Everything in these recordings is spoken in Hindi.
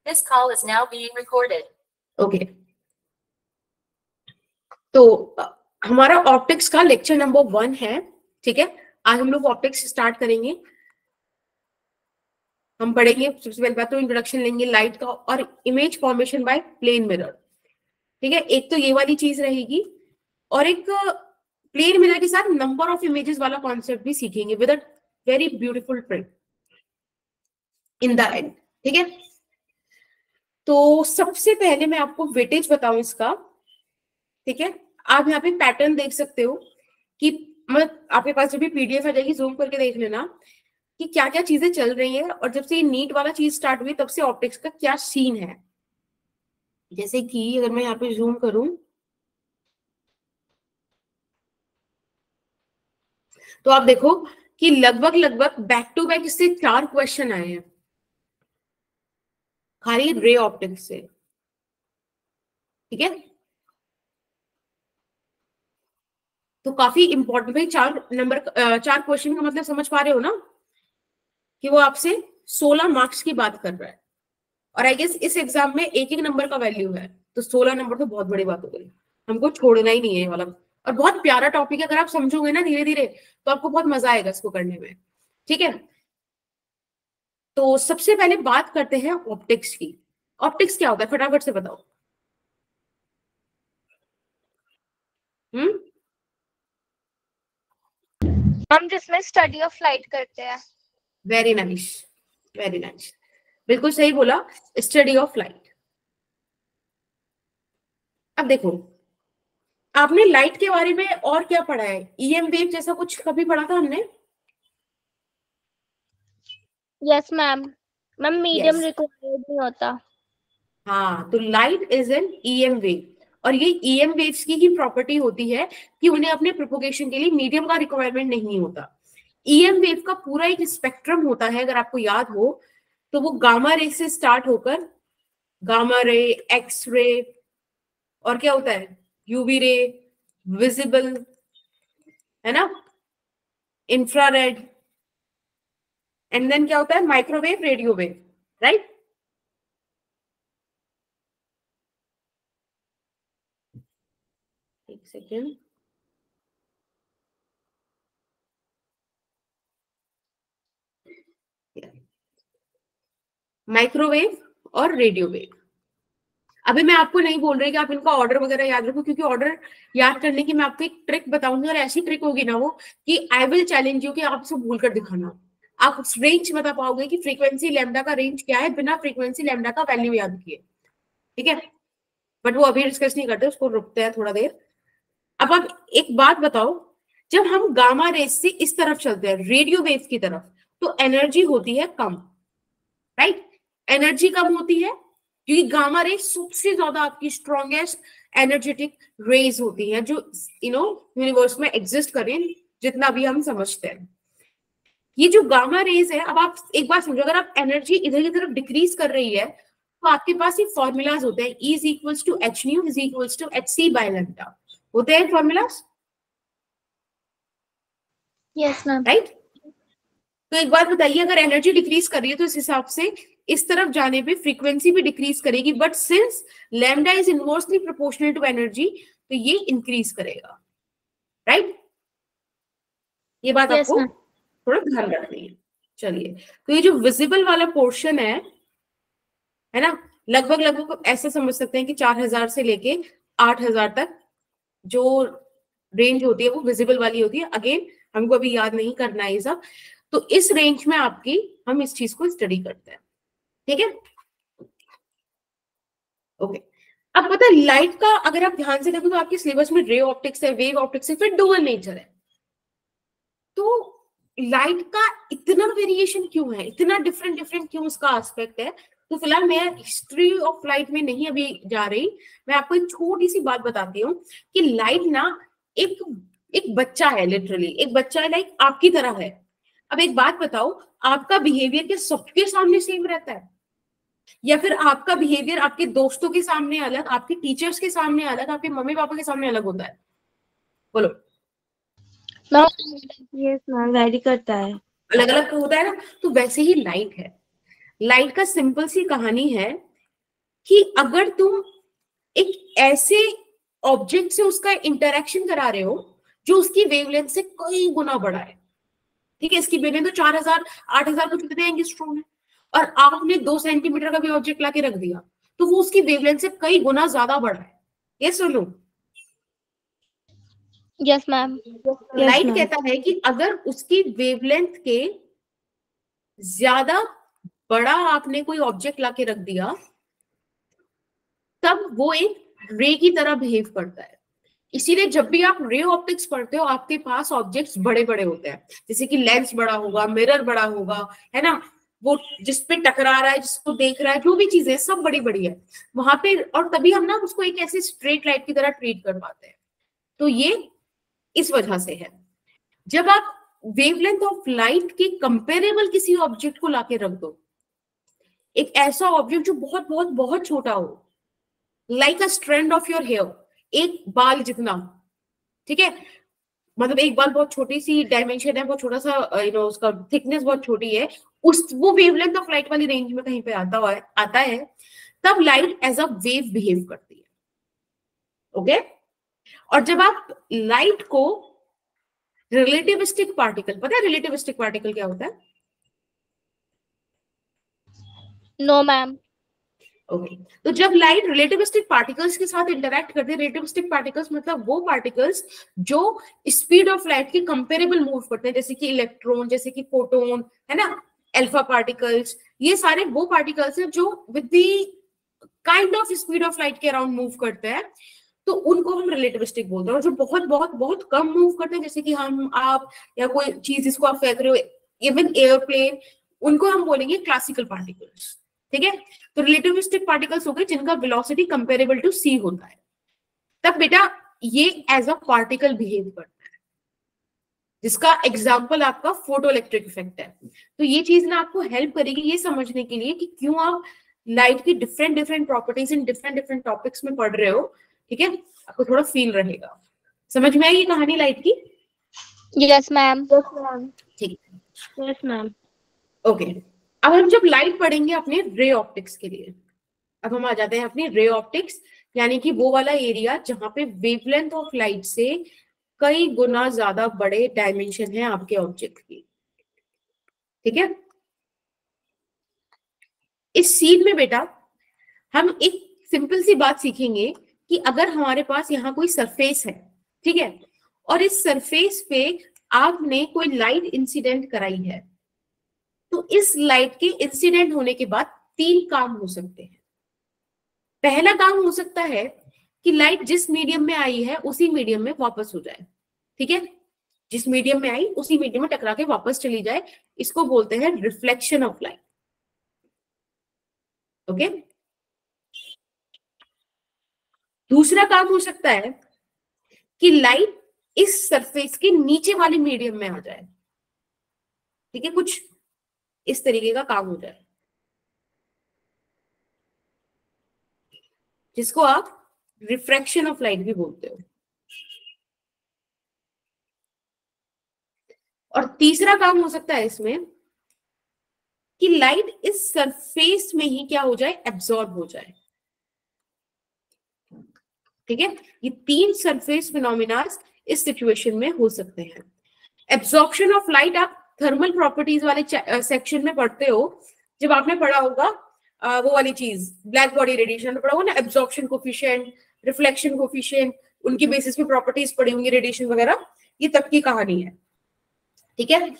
This call is now being recorded. Okay. तो हमारा ऑप्टिक्स का लेक्चर नंबर 1 है, ठीक है। आज हम लोग ऑप्टिक्स स्टार्ट करेंगे। हम पढ़ेंगे सबसे पहले बात तो इंट्रोडक्शन लेंगे लाइट का और image formation by plane mirror, ठीक है। एक तो ये वाली चीज रहेगी और एक प्लेन मिरर के साथ नंबर ऑफ इमेजेस वाला कॉन्सेप्ट भी सीखेंगे with a very beautiful trick in the end, ठीक है। तो सबसे पहले मैं आपको वेटेज बताऊं इसका, ठीक है। आप यहाँ पे पैटर्न देख सकते हो कि मतलब आपके पास जब भी पीडीएफ आ जाएगी जूम करके देख लेना कि क्या क्या चीजें चल रही है और जब से ये नीट वाला चीज स्टार्ट हुई तब से ऑप्टिक्स का क्या सीन है। जैसे कि अगर मैं यहाँ पे जूम करूं तो आप देखो कि लगभग लगभग बैक टू बैक इससे 4 क्वेश्चन आए हैं खाली रे ऑप्टिक्स से, ठीक है। तो काफी इंपॉर्टेंट भाई 4 क्वेश्चन का मतलब समझ पा रहे हो ना कि वो आपसे 16 मार्क्स की बात कर रहा है और आई गेस इस एग्जाम में एक एक नंबर का वैल्यू है, तो 16 नंबर तो बहुत बड़ी बात हो गई। हमको छोड़ना ही नहीं है ये वाला और बहुत प्यारा टॉपिक है। अगर आप समझोगे ना धीरे धीरे तो आपको बहुत मजा आएगा इसको करने में, ठीक है। तो सबसे पहले बात करते हैं ऑप्टिक्स की। ऑप्टिक्स क्या होता है फटाफट से बताओ। हम जिसमें स्टडी ऑफ लाइट करते हैं। वेरी नाइस, वेरी नाइस, बिल्कुल सही बोला, स्टडी ऑफ लाइट। अब देखो आपने लाइट के बारे में और क्या पढ़ा है, ईएम वेव जैसा कुछ कभी पढ़ा था हमने? Yes ma'am. Ma'am medium required नहीं होता। हाँ, तो light is an EM wave और ये ईएम वेव्स की ही प्रॉपर्टी होती है कि उन्हें अपने प्रोपोगेशन के लिए मीडियम का रिक्वायरमेंट नहीं होता। ईएम वेव का पूरा एक स्पेक्ट्रम होता है, अगर आपको याद हो तो वो गामा रे से स्टार्ट होकर गामा रे, एक्स रे और क्या होता है यूवी रे, विजिबल, है ना, इंफ्रारेड, एंड देन क्या होता है माइक्रोवेव, रेडियो वेव, राइट। एक सेकेंड, माइक्रोवेव और रेडियो वेव। अभी मैं आपको नहीं बोल रही कि आप इनका ऑर्डर वगैरह याद रखो, क्योंकि ऑर्डर याद करने की मैं आपको एक ट्रिक बताऊंगी और ऐसी ट्रिक होगी ना वो कि आई विल चैलेंज यू कि आप इसे भूल कर दिखाना। आप रेंज बता पाओगे कि फ्रीक्वेंसी लैम्डा का रेंज क्या है बिना फ्रीक्वेंसी लैम्डा का वैल्यू याद किए, ठीक है। बट वो अभी डिस्कस नहीं करते, उसको रुकते हैं थोड़ा देर। अब आप एक बात बताओ, जब हम गामा रेज से इस तरफ चलते हैं रेडियो वेव की तरफ तो एनर्जी होती है कम, राइट। एनर्जी कम होती है क्योंकि गामा रे सबसे ज्यादा आपकी स्ट्रॉन्गेस्ट एनर्जेटिक रेज होती है जो यूनिवर्स में एग्जिस्ट करें जितना भी हम समझते हैं। ये जो गामा रेज है, अब आप एक बात समझो, अगर आप एनर्जी इधर की तरफ डिक्रीज कर रही है तो आपके पास ये फॉर्मूलाज होते हैं, E is equals to h nu is equals to hc by lambda, होते हैं फॉर्मूलाज, यस मैम, राइट। तो एक बात बताइए, अगर एनर्जी डिक्रीज कर रही है तो इस हिसाब से इस तरफ जाने पे फ्रीक्वेंसी भी डिक्रीज करेगी, but since lambda is inversely proportional to energy तो ये इंक्रीज करेगा, राइट। ये बात yes, आपको थोड़ा ध्यान रखनी है। चलिए, तो ये जो विजिबल वाला पोर्शन है ना, लगभग लगभग ऐसे समझ सकते हैं कि 4000 से लेके 8000 तक जो रेंज होती है वो विजिबल वाली होती है। अगेन हमको अभी याद नहीं करना है ये सब, तो इस रेंज में आपकी हम इस चीज को स्टडी करते हैं, ठीक है। ओके, अब पता है लाइट का अगर आप ध्यान से देखो तो आपके सिलेबस में रे ऑप्टिक्स है, वेव ऑप्टिक्स है, फिर डुअल नेचर है। तो लाइट का इतना वेरिएशन क्यों है, इतना डिफरेंट डिफरेंट क्यों उसका एस्पेक्ट है। तो फिलहाल मैं हिस्ट्री ऑफ लाइट में नहीं अभी जा रही, मैं आपको एक छोटी सी बात बताती हूँ कि लाइट ना एक बच्चा है, लिटरली एक बच्चा है, लाइक आपकी तरह है। अब एक बात बताओ, आपका बिहेवियर क्या सबके सामने सेम रहता है, या फिर आपका बिहेवियर आपके दोस्तों के सामने अलग, आपके टीचर्स के सामने अलग, आपके मम्मी पापा के सामने अलग होता है? बोलो। यस मैम, वैरी करता है, अलग अलग होता है ना। तो वैसे ही लाइट है। लाइट का सिंपल सी कहानी है कि अगर तुम एक ऐसे ऑब्जेक्ट से उसका इंटरेक्शन करा रहे हो जो उसकी वेवलेंथ से कई गुना बड़ा है, ठीक है, इसकी वेवलेंथ तो 4000 8000 कुछ कितने एंगस्ट्रॉम है, और आपने 2 सेंटीमीटर का भी ऑब्जेक्ट लाके रख दिया तो वो उसकी वेवलेंथ से कई गुना ज्यादा बड़ा है। ये सुनो, यस मैम। लाइट कहता है कि अगर उसकी वेवलेंथ के ज्यादा बड़ा आपने कोई ऑब्जेक्ट लाके रख दिया तब वो एक रे की तरह बिहेव करता है। इसीलिए जब भी आप रे ऑप्टिक्स पढ़ते हो आपके पास ऑब्जेक्ट्स बड़े बड़े होते हैं, जैसे कि लेंस बड़ा होगा, मिरर बड़ा होगा, है ना, वो जिसपे टकरा रहा है, जिसको देख रहा है, जो भी चीजें सब बड़ी बड़ी है वहां पे, और तभी हम ना उसको एक ऐसे स्ट्रेट लाइट की तरह ट्रीट कर पाते हैं। तो ये इस वजह से है। जब आप वेवलेंथ ऑफ लाइट के कंपेरेबल किसी ऑब्जेक्ट को लाके रख दो, एक ऐसा ऑब्जेक्ट जो बहुत बहुत बहुत छोटा हो, like a strand of your hair, एक बाल जितना, ठीक है, मतलब एक बाल बहुत छोटी सी डायमेंशन है, बहुत छोटा सा उसका थिकनेस बहुत छोटी है, उस वो वेवलेंथ ऑफ लाइट वाली रेंज में कहीं पे आता है, तब light as a wave behave करती है। ओके, और जब आप लाइट को रिलेटिविस्टिक पार्टिकल, पता है रिलेटिविस्टिक पार्टिकल क्या होता है? No ma'am. ओके, तो जब लाइट रिलेटिविस्टिक पार्टिकल्स के साथ इंटरैक्ट करती है, रिलेटिविस्टिक पार्टिकल्स मतलब वो पार्टिकल्स जो स्पीड ऑफ लाइट के कंपेरेबल मूव करते हैं, जैसे कि इलेक्ट्रॉन, जैसे कि फोटोन, है ना, अल्फा पार्टिकल्स, ये सारे वो पार्टिकल्स हैं जो with the kind of speed of light के अराउंड मूव करते हैं, तो उनको हम रिलेटिविस्टिक बोलते हैं। और जो बहुत बहुत बहुत कम मूव करते हैं, जैसे कि हम, आप, या कोई चीज जिसको आप फेंक रहे हो, इवन एयरप्लेन, उनको हम बोलेंगे क्लासिकल पार्टिकल्स, ठीक है। तो रिलेटिविस्टिक पार्टिकल्स हो गए जिनका वेलोसिटी कंपेरेबल टू सी होता है, तब बेटा ये एज अ पार्टिकल बिहेव करता है, जिसका एग्जाम्पल आपका फोटो इलेक्ट्रिक इफेक्ट है। तो ये चीज ना आपको हेल्प करेगी ये समझने के लिए कि क्यों आप लाइट की different different properties in different different topics में पढ़ रहे हो, ठीक है, आपको थोड़ा फील रहेगा। समझ में आई ये कहानी लाइट की? Yes ma'am. ठीक, यस मैम। ओके। अब हम जब लाइट पढ़ेंगे अपने रे ऑप्टिक्स के लिए, अब हम आ जाते हैं अपनी रे ऑप्टिक्स, यानी कि वो वाला एरिया जहां पे वेवलेंथ ऑफ लाइट से कई गुना ज्यादा बड़े डायमेंशन है आपके ऑब्जेक्ट की, ठीक है। इस सीन में बेटा हम एक सिंपल सी बात सीखेंगे कि अगर हमारे पास यहाँ कोई सरफेस है, ठीक है, और इस सरफेस पे आपने कोई लाइट इंसिडेंट कराई है, तो इस लाइट के इंसिडेंट होने के बाद 3 काम हो सकते हैं। पहला काम हो सकता है कि लाइट जिस मीडियम में आई है उसी मीडियम में वापस हो जाए, ठीक है, जिस मीडियम में आई उसी मीडियम में टकरा के वापस चली जाए, इसको बोलते हैं रिफ्लेक्शन ऑफ लाइट। ओके, दूसरा काम हो सकता है कि लाइट इस सरफेस के नीचे वाले मीडियम में आ जाए, ठीक है, कुछ इस तरीके का काम हो जाए, जिसको आप रिफ्रैक्शन ऑफ लाइट भी बोलते हो। और तीसरा काम हो सकता है इसमें कि लाइट इस सरफेस में ही क्या हो जाए, एब्जॉर्ब हो जाए, ठीक है। ये 3 सरफेस फिनोमिनास इस सिचुएशन में हो सकते हैं। एब्जॉर्प्शन ऑफ लाइट आप थर्मल प्रॉपर्टीज वाले सेक्शन में पढ़ते हो, जब आपने पढ़ा होगा वो वाली चीज, ब्लैक बॉडी रेडिएशन में पढ़ा होगा ना, एब्जॉर्प्शन कोफिशिएंट, रिफ्लेक्शन कोफिशिएंट, उनकी बेसिस पे प्रॉपर्टीज पढ़ी होंगी, रेडिएशन वगैरह, ये तब की कहानी है, ठीक है।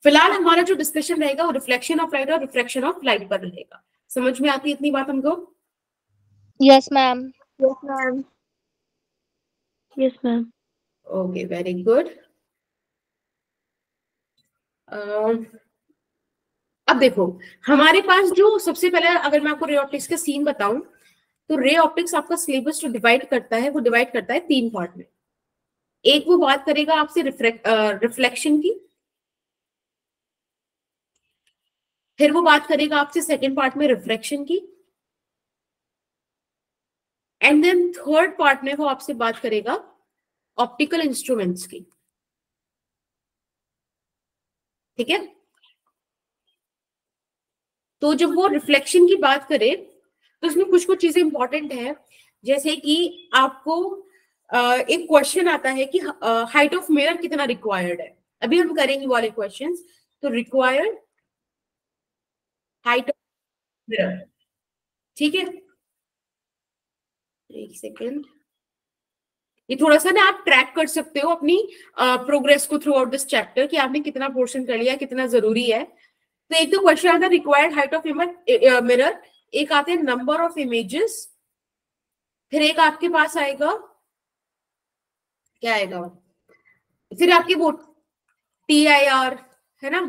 फिलहाल हमारा जो डिस्कशन रहेगा वो रिफ्लेक्शन ऑफ लाइट और रिफ्रैक्शन ऑफ लाइट पर रहेगा। समझ में आती है इतनी बात हमको? Yes ma'am. Yes, ma'am. Yes, ma'am. Okay, very good. अब देखो, हमारे पास जो सबसे पहले, अगर मैं आपको रे ऑप्टिक्स का सीन बताऊं, तो रे ऑप्टिक्स आपका सिलेबस जो डिवाइड करता है वो डिवाइड करता है 3 पार्ट में। एक वो बात करेगा आपसे रिफ्लेक्शन की, फिर वो बात करेगा आपसे सेकेंड पार्ट में रिफ्रैक्शन की, एंड देन थर्ड पार्ट में वो आपसे बात करेगा ऑप्टिकल इंस्ट्रूमेंट्स की, ठीक है। तो जब वो रिफ्लेक्शन की बात करे तो इसमें कुछ कुछ चीजें इंपॉर्टेंट है, जैसे कि आपको एक क्वेश्चन आता है कि हाइट ऑफ मिरर कितना रिक्वायर्ड है। अभी हम करेंगे वाले क्वेश्चंस। तो रिक्वायर्ड हाइट ऑफ मिरर, ठीक है। एक सेकेंड, ये थोड़ा सा ना आप ट्रैक कर सकते हो अपनी प्रोग्रेस को थ्रू आउट दिस चैप्टर कि आपने कितना पोर्शन कर लिया, कितना जरूरी है। तो एक तो क्वेश्चन आता है रिक्वायर्ड हाइट ऑफ मिरर, एक आते हैं नंबर ऑफ इमेजेस, फिर एक आपके पास आएगा, क्या आएगा, फिर आपकी वो TIR है ना,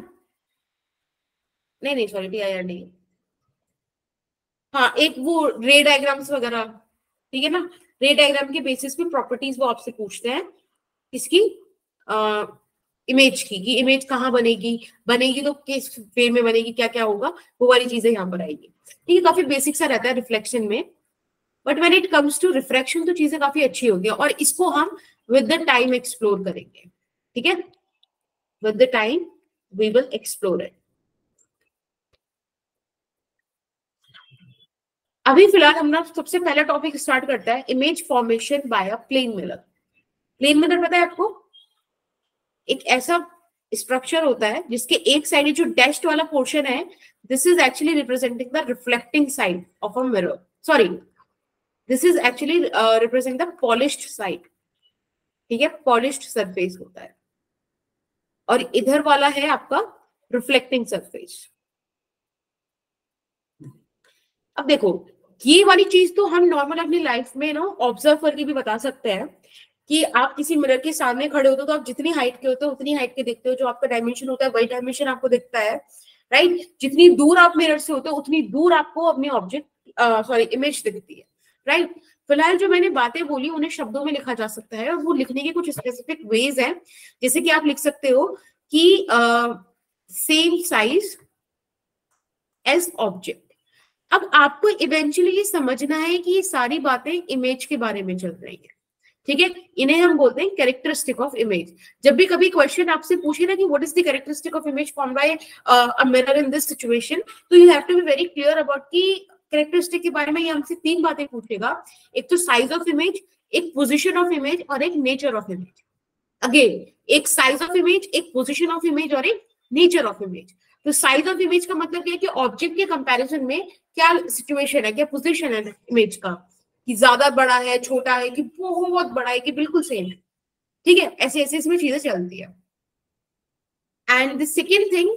नहीं सॉरी TIR नहीं, हाँ एक वो रे डायग्राम्स वगैरह, ठीक है ना। रे डायग्राम के बेसिस पे प्रॉपर्टीज वो आपसे पूछते हैं इसकी इमेज की, कि इमेज कहाँ बनेगी तो किस वे में बनेगी, क्या क्या होगा, वो वाली चीजें यहाँ पर आएगी। ठीक है, काफी बेसिक सा रहता है रिफ्लेक्शन में, but when it comes to refraction तो चीजें काफी अच्छी होगी, और इसको हम विद द टाइम एक्सप्लोर करेंगे। ठीक है, with the time we will explore it. अभी फिलहाल हम ना सबसे पहला टॉपिक स्टार्ट करता है, image formation by a plane mirror. Plane mirror पता है आपको, एक ऐसा स्ट्रक्चर होता है जिसके एक साइड जो डैश्ड वाला पोर्शन है, this is actually representing the reflecting side of a mirror, sorry this is actually represent the polished side. ठीक है, पॉलिश्ड सरफेस होता है, और इधर वाला है आपका रिफ्लेक्टिंग सरफेस। अब देखो, ये वाली चीज तो हम नॉर्मल अपनी लाइफ में ना ऑब्जर्व करके भी बता सकते हैं कि आप किसी मिरर के सामने खड़े होते हो तो आप जितनी हाइट के होते हो उतनी हाइट के दिखते हो, जो आपका डायमेंशन होता है वही डायमेंशन आपको दिखता है, राइट। जितनी दूर आप मिरर से होते हो उतनी दूर आपको अपनी ऑब्जेक्ट सॉरी इमेज दिखती है, राइट। फिलहाल जो मैंने बातें बोली उन्हें शब्दों में लिखा जा सकता है, और वो लिखने के कुछ स्पेसिफिक वेज हैं, जैसे कि आप लिख सकते हो कि सेम साइज एज ऑब्जेक्ट। अब आपको इवेंचुअली ये समझना है कि ये सारी बातें इमेज के बारे में चल रही है, ठीक है। इन्हें हम बोलते हैं कैरेक्टरिस्टिक ऑफ इमेज। जब भी कभी क्वेश्चन आपसे पूछे ना कि what is the characteristic of image formed by a mirror in this situation, तो you have to be very clear about कि कैरेक्टरिस्टिक के बारे में ये हमसे तीन बातें पूछेगा, एक तो साइज ऑफ इमेज, एक पोजीशन ऑफ इमेज, और एक नेचर ऑफ इमेज। अगेन, एक साइज ऑफ इमेज, एक पोजीशन ऑफ इमेज, और एक नेचर ऑफ इमेज। तो साइज ऑफ इमेज का मतलब क्या है कि ऑब्जेक्ट के कंपैरिजन में क्या सिचुएशन है, क्या पोजीशन है इमेज का, कि ज्यादा बड़ा है, छोटा है, कि बहुत बड़ा है, कि बिल्कुल सेम है। ठीक है, ऐसे ऐसे इसमें चीजें चलती है। एंड द सेकेंड थिंग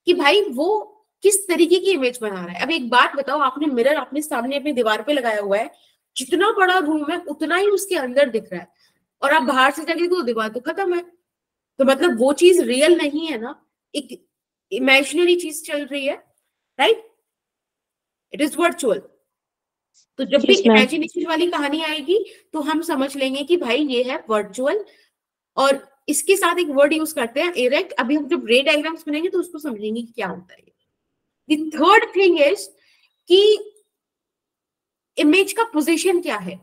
कि भाई वो किस तरीके की इमेज बना रहा है। अब एक बात बताओ, आपने मिरर अपने सामने अपनी दीवार पे लगाया हुआ है, जितना बड़ा रूम है उतना ही उसके अंदर दिख रहा है, और आप बाहर से जाके तो दीवार तो खत्म है, तो मतलब वो चीज रियल नहीं है ना, एक इमेजिनरी चीज चल रही है, राइट। It is virtual. तो जब भी इमेजिनेशन वाली कहानी आएगी तो हम समझ लेंगे कि भाई ये है वर्चुअल, और इसके साथ एक वर्ड यूज करते हैं इरेक्ट। अभी हम जब रे डायग्राम्स बनेंगे तो उसको समझेंगे कि क्या होता है। द थर्ड थिंग इज कि इमेज का पोजीशन क्या है।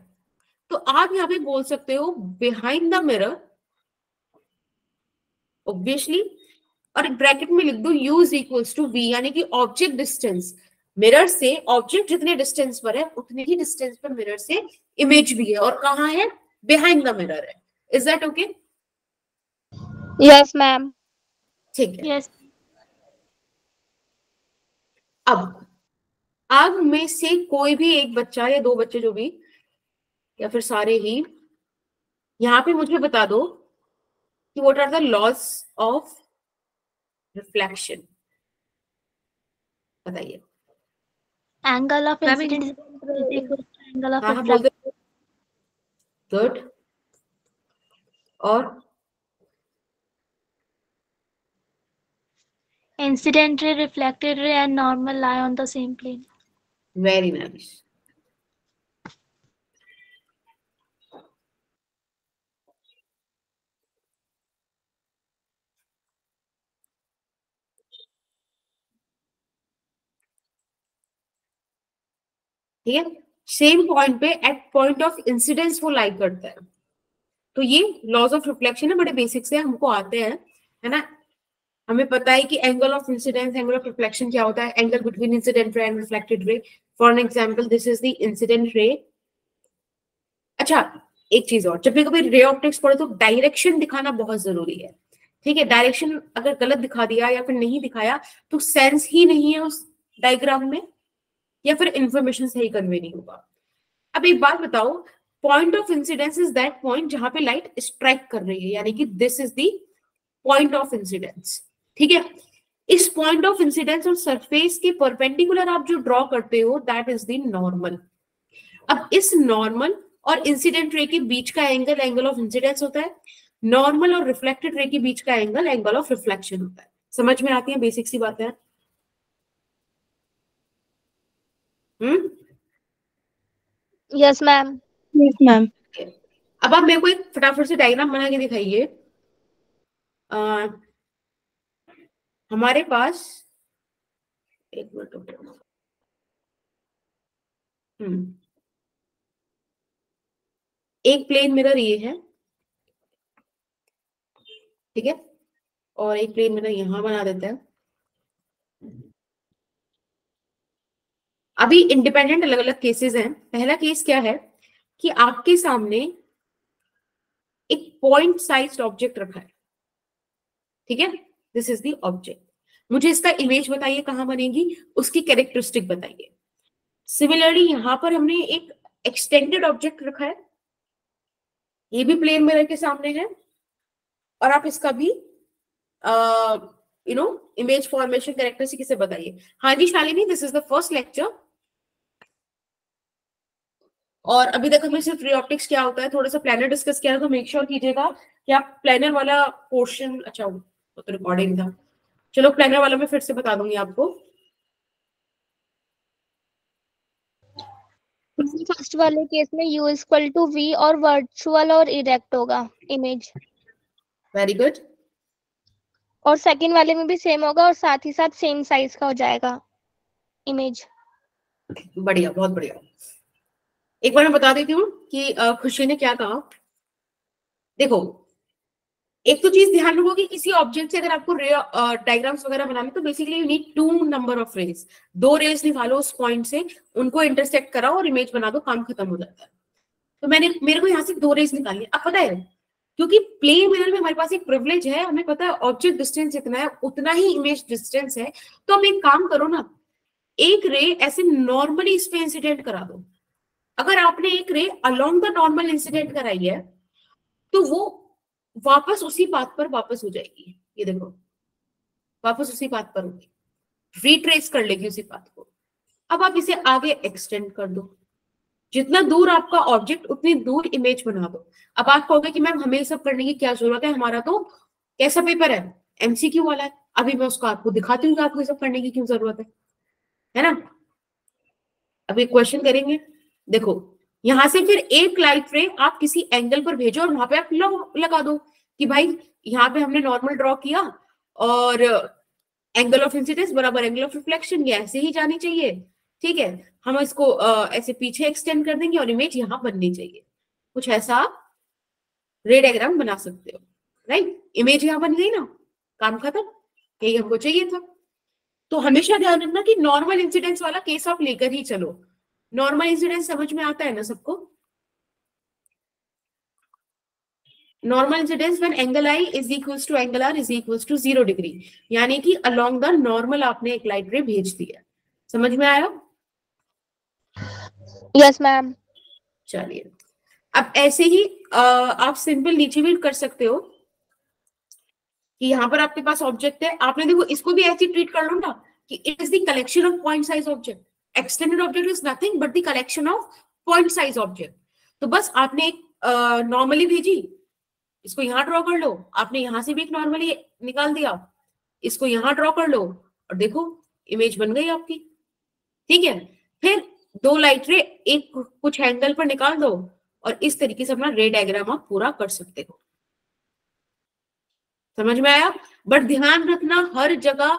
तो आप यहाँ पे बोल सकते हो बिहाइंड द मिरर, ऑब्वियसली, और एक ब्रैकेट में लिख दो U is equals to V, यानी कि ऑब्जेक्ट डिस्टेंस। मिरर से ऑब्जेक्ट जितने डिस्टेंस पर है उतने ही डिस्टेंस पर मिरर से इमेज भी है, और कहाँ है, बिहाइंड द मिरर है। Is that okay? Yes ma'am. ठीक है। यस। अब आप में से कोई भी एक बच्चा या दो बच्चे, जो भी, या फिर सारे ही, यहाँ पे मुझे बता दो कि what are the laws of reflection. बताइए। Angle of Ma'am, incident is equal to angle of हाँ हाँ, बोल रिफ्लेक्शन। दो। गुड। और Incident ray, reflected ray, and normal lie on the same plane. Very nice. ठीक है, सेम पॉइंट पे एट पॉइंट ऑफ इंसिडेंस वो लाई करता है। तो ये लॉज ऑफ रिफ्लेक्शन है, बड़े बेसिक से हमको आते हैं, है ना। हमें पता है कि angle of incidence, angle of reflection क्या होता है, angle between incident ray and reflected ray. For an example this is the incident ray. अच्छा एक चीज और, जब भी कभी रे ऑप्टिक्स पढ़ो तो डायरेक्शन दिखाना बहुत जरूरी है, ठीक है। डायरेक्शन अगर गलत दिखा दिया या फिर नहीं दिखाया तो सेंस ही नहीं है उस डायग्राम में, या फिर इंफॉर्मेशन सही कन्वे नहीं होगा। अब एक बात बताओ, point of incidence is that point जहां पे लाइट स्ट्राइक कर रही है, यानी कि this is the point of incidence, ठीक है। इस पॉइंट ऑफ इंसिडेंस और सरफेस के परपेंडिकुलर आप जो ड्रॉ करते हो दैट इज द नॉर्मल। अब इस नॉर्मल और इंसिडेंट रे के बीच का एंगल एंगल ऑफ इंसिडेंस होता है, नॉर्मल और रिफ्लेक्टेड रे के बीच का एंगल एंगल ऑफ रिफ्लेक्शन होता है। समझ में आती है बेसिक सी बात है? Yes ma'am. Yes, ma'am. अब आप मेरे को एक फटाफट से डायग्राम बना के दिखाइए। हमारे पास एक मिनट, एक प्लेन मिरर ये है, ठीक है, और एक प्लेन मिरर यहां बना देते हैं। अभी इंडिपेंडेंट अलग अलग केसेस हैं। पहला केस क्या है कि आपके सामने एक पॉइंट साइज्ड ऑब्जेक्ट रखा है, ठीक है, दिस इज द ऑब्जेक्ट। मुझे इसका इमेज बताइए कहां बनेगी, उसकी कैरेक्टरिस्टिक बताइए। सिमिलरली यहां पर हमने एक एक्सटेंडेड ऑब्जेक्ट रखा है, ये भी प्लेन मिरर के सामने है, और आप इसका भी इमेज फॉर्मेशन कैरेक्टरिस्टिक से बताइए। हाँ जी Shalini, this is the first lecture, और अभी तक हमें सिर्फ रे ऑप्टिक्स क्या होता है थोड़ा सा प्लानर डिस्कस किया, तो मेक श्योर कीजिएगा कि आप प्लानर वाला पोर्शन, अच्छा वो तो रिकॉर्डिंग था, चलो प्लानर वाला मैं फिर से बता दूंगी आपको। फर्स्ट वाले केस में U इक्वल टू V और वर्चुअल और इरेक्ट होगा इमेज, वेरी गुड। और सेकंड वाले में भी सेम होगा और साथ ही साथ सेम साइज का हो जाएगा इमेज। बढ़िया, बहुत बढ़िया। एक बार मैं बता देती हूँ कि खुशी ने क्या कहा। देखो एक तो चीज ध्यान रखो कि किसी ऑब्जेक्ट से अगर आपको डायग्राम्स वगैरह बनाने तो basically you need 2 number of rays, 2 rays निकालो उस पॉइंट से, उनको इंटरसेक्ट कराओ और इमेज बना दो, काम खत्म हो जाता है। तो मेरे को यहाँ से 2 रेज निकाली। अब पता है क्योंकि प्लेन मिरर में हमारे पास एक प्रिविलेज है, हमें पता है ऑब्जेक्ट डिस्टेंस जितना है उतना ही इमेज डिस्टेंस है। तो अब एक काम करो ना, एक रे ऐसे नॉर्मली इस पे इंसिडेंट करा दो। अगर आपने एक रे अलोंग द नॉर्मल इंसिडेंट कराई है तो वो वापस उसी पाथ पर वापस हो जाएगी, ये देखो वापस उसी पाथ पर होगी, रिट्रेस कर लेगी उसी पाथ को। अब आप इसे आगे एक्सटेंड कर दो, जितना दूर आपका ऑब्जेक्ट उतनी दूर इमेज बना दो। अब आप कहोगे कि मैम हमें सब करने की क्या जरूरत है, हमारा तो कैसा पेपर है, एमसीक्यू वाला है। अभी मैं उसको आपको दिखाती हूँ कि आपको सब करने की क्यों जरूरत है ना। अभी क्वेश्चन करेंगे, देखो यहां से फिर एक लाइट रे आप किसी एंगल पर भेजो और वहां पे आप लगा दो कि भाई यहाँ पे हमने नॉर्मल ड्रॉ किया और एंगल ऑफ इंसिडेंस बराबर एंगल ऑफ रिफ्लेक्शन, ये ऐसे ही जानी चाहिए, ठीक है। हम इसको ऐसे पीछे एक्सटेंड कर देंगे और इमेज यहाँ बननी चाहिए। कुछ ऐसा आप रे डायग्राम बना सकते हो, राइट। इमेज यहाँ बन गई ना, काम खत्म, यही हमको चाहिए था। तो हमेशा ध्यान रखना कि नॉर्मल इंसिडेंस वाला केस आप लेकर ही चलो। नॉर्मल इंसिडेंस समझ में आता है ना सबको? Normal incidence when angle i is equals to angle r is equals to 0 degree, यानी कि अलोंग द नॉर्मल आपने एक लाइट रे भेज दिया। समझ में आया? Yes ma'am. चलिए अब ऐसे ही आप सिंपल नीचे भी कर सकते हो कि यहाँ पर आपके पास ऑब्जेक्ट है, आपने देखो इसको भी ऐसे ट्रीट कर लो ना कि it is the collection of point size object. Extended object is nothing but the collection of point size object. तो बस आपने एक नॉर्मली भेजी, इसको यहाँ ड्रॉ कर लो, आपने यहां से भी एक नॉर्मली निकाल दिया, इसको यहाँ ड्रॉ कर लो और देखो इमेज बन गई आपकी, ठीक है। फिर 2 लाइट रे एक कुछ एंगल पर निकाल दो और इस तरीके से अपना रे डायग्राम आप पूरा कर सकते हो। समझ में आया? बट ध्यान रखना हर जगह,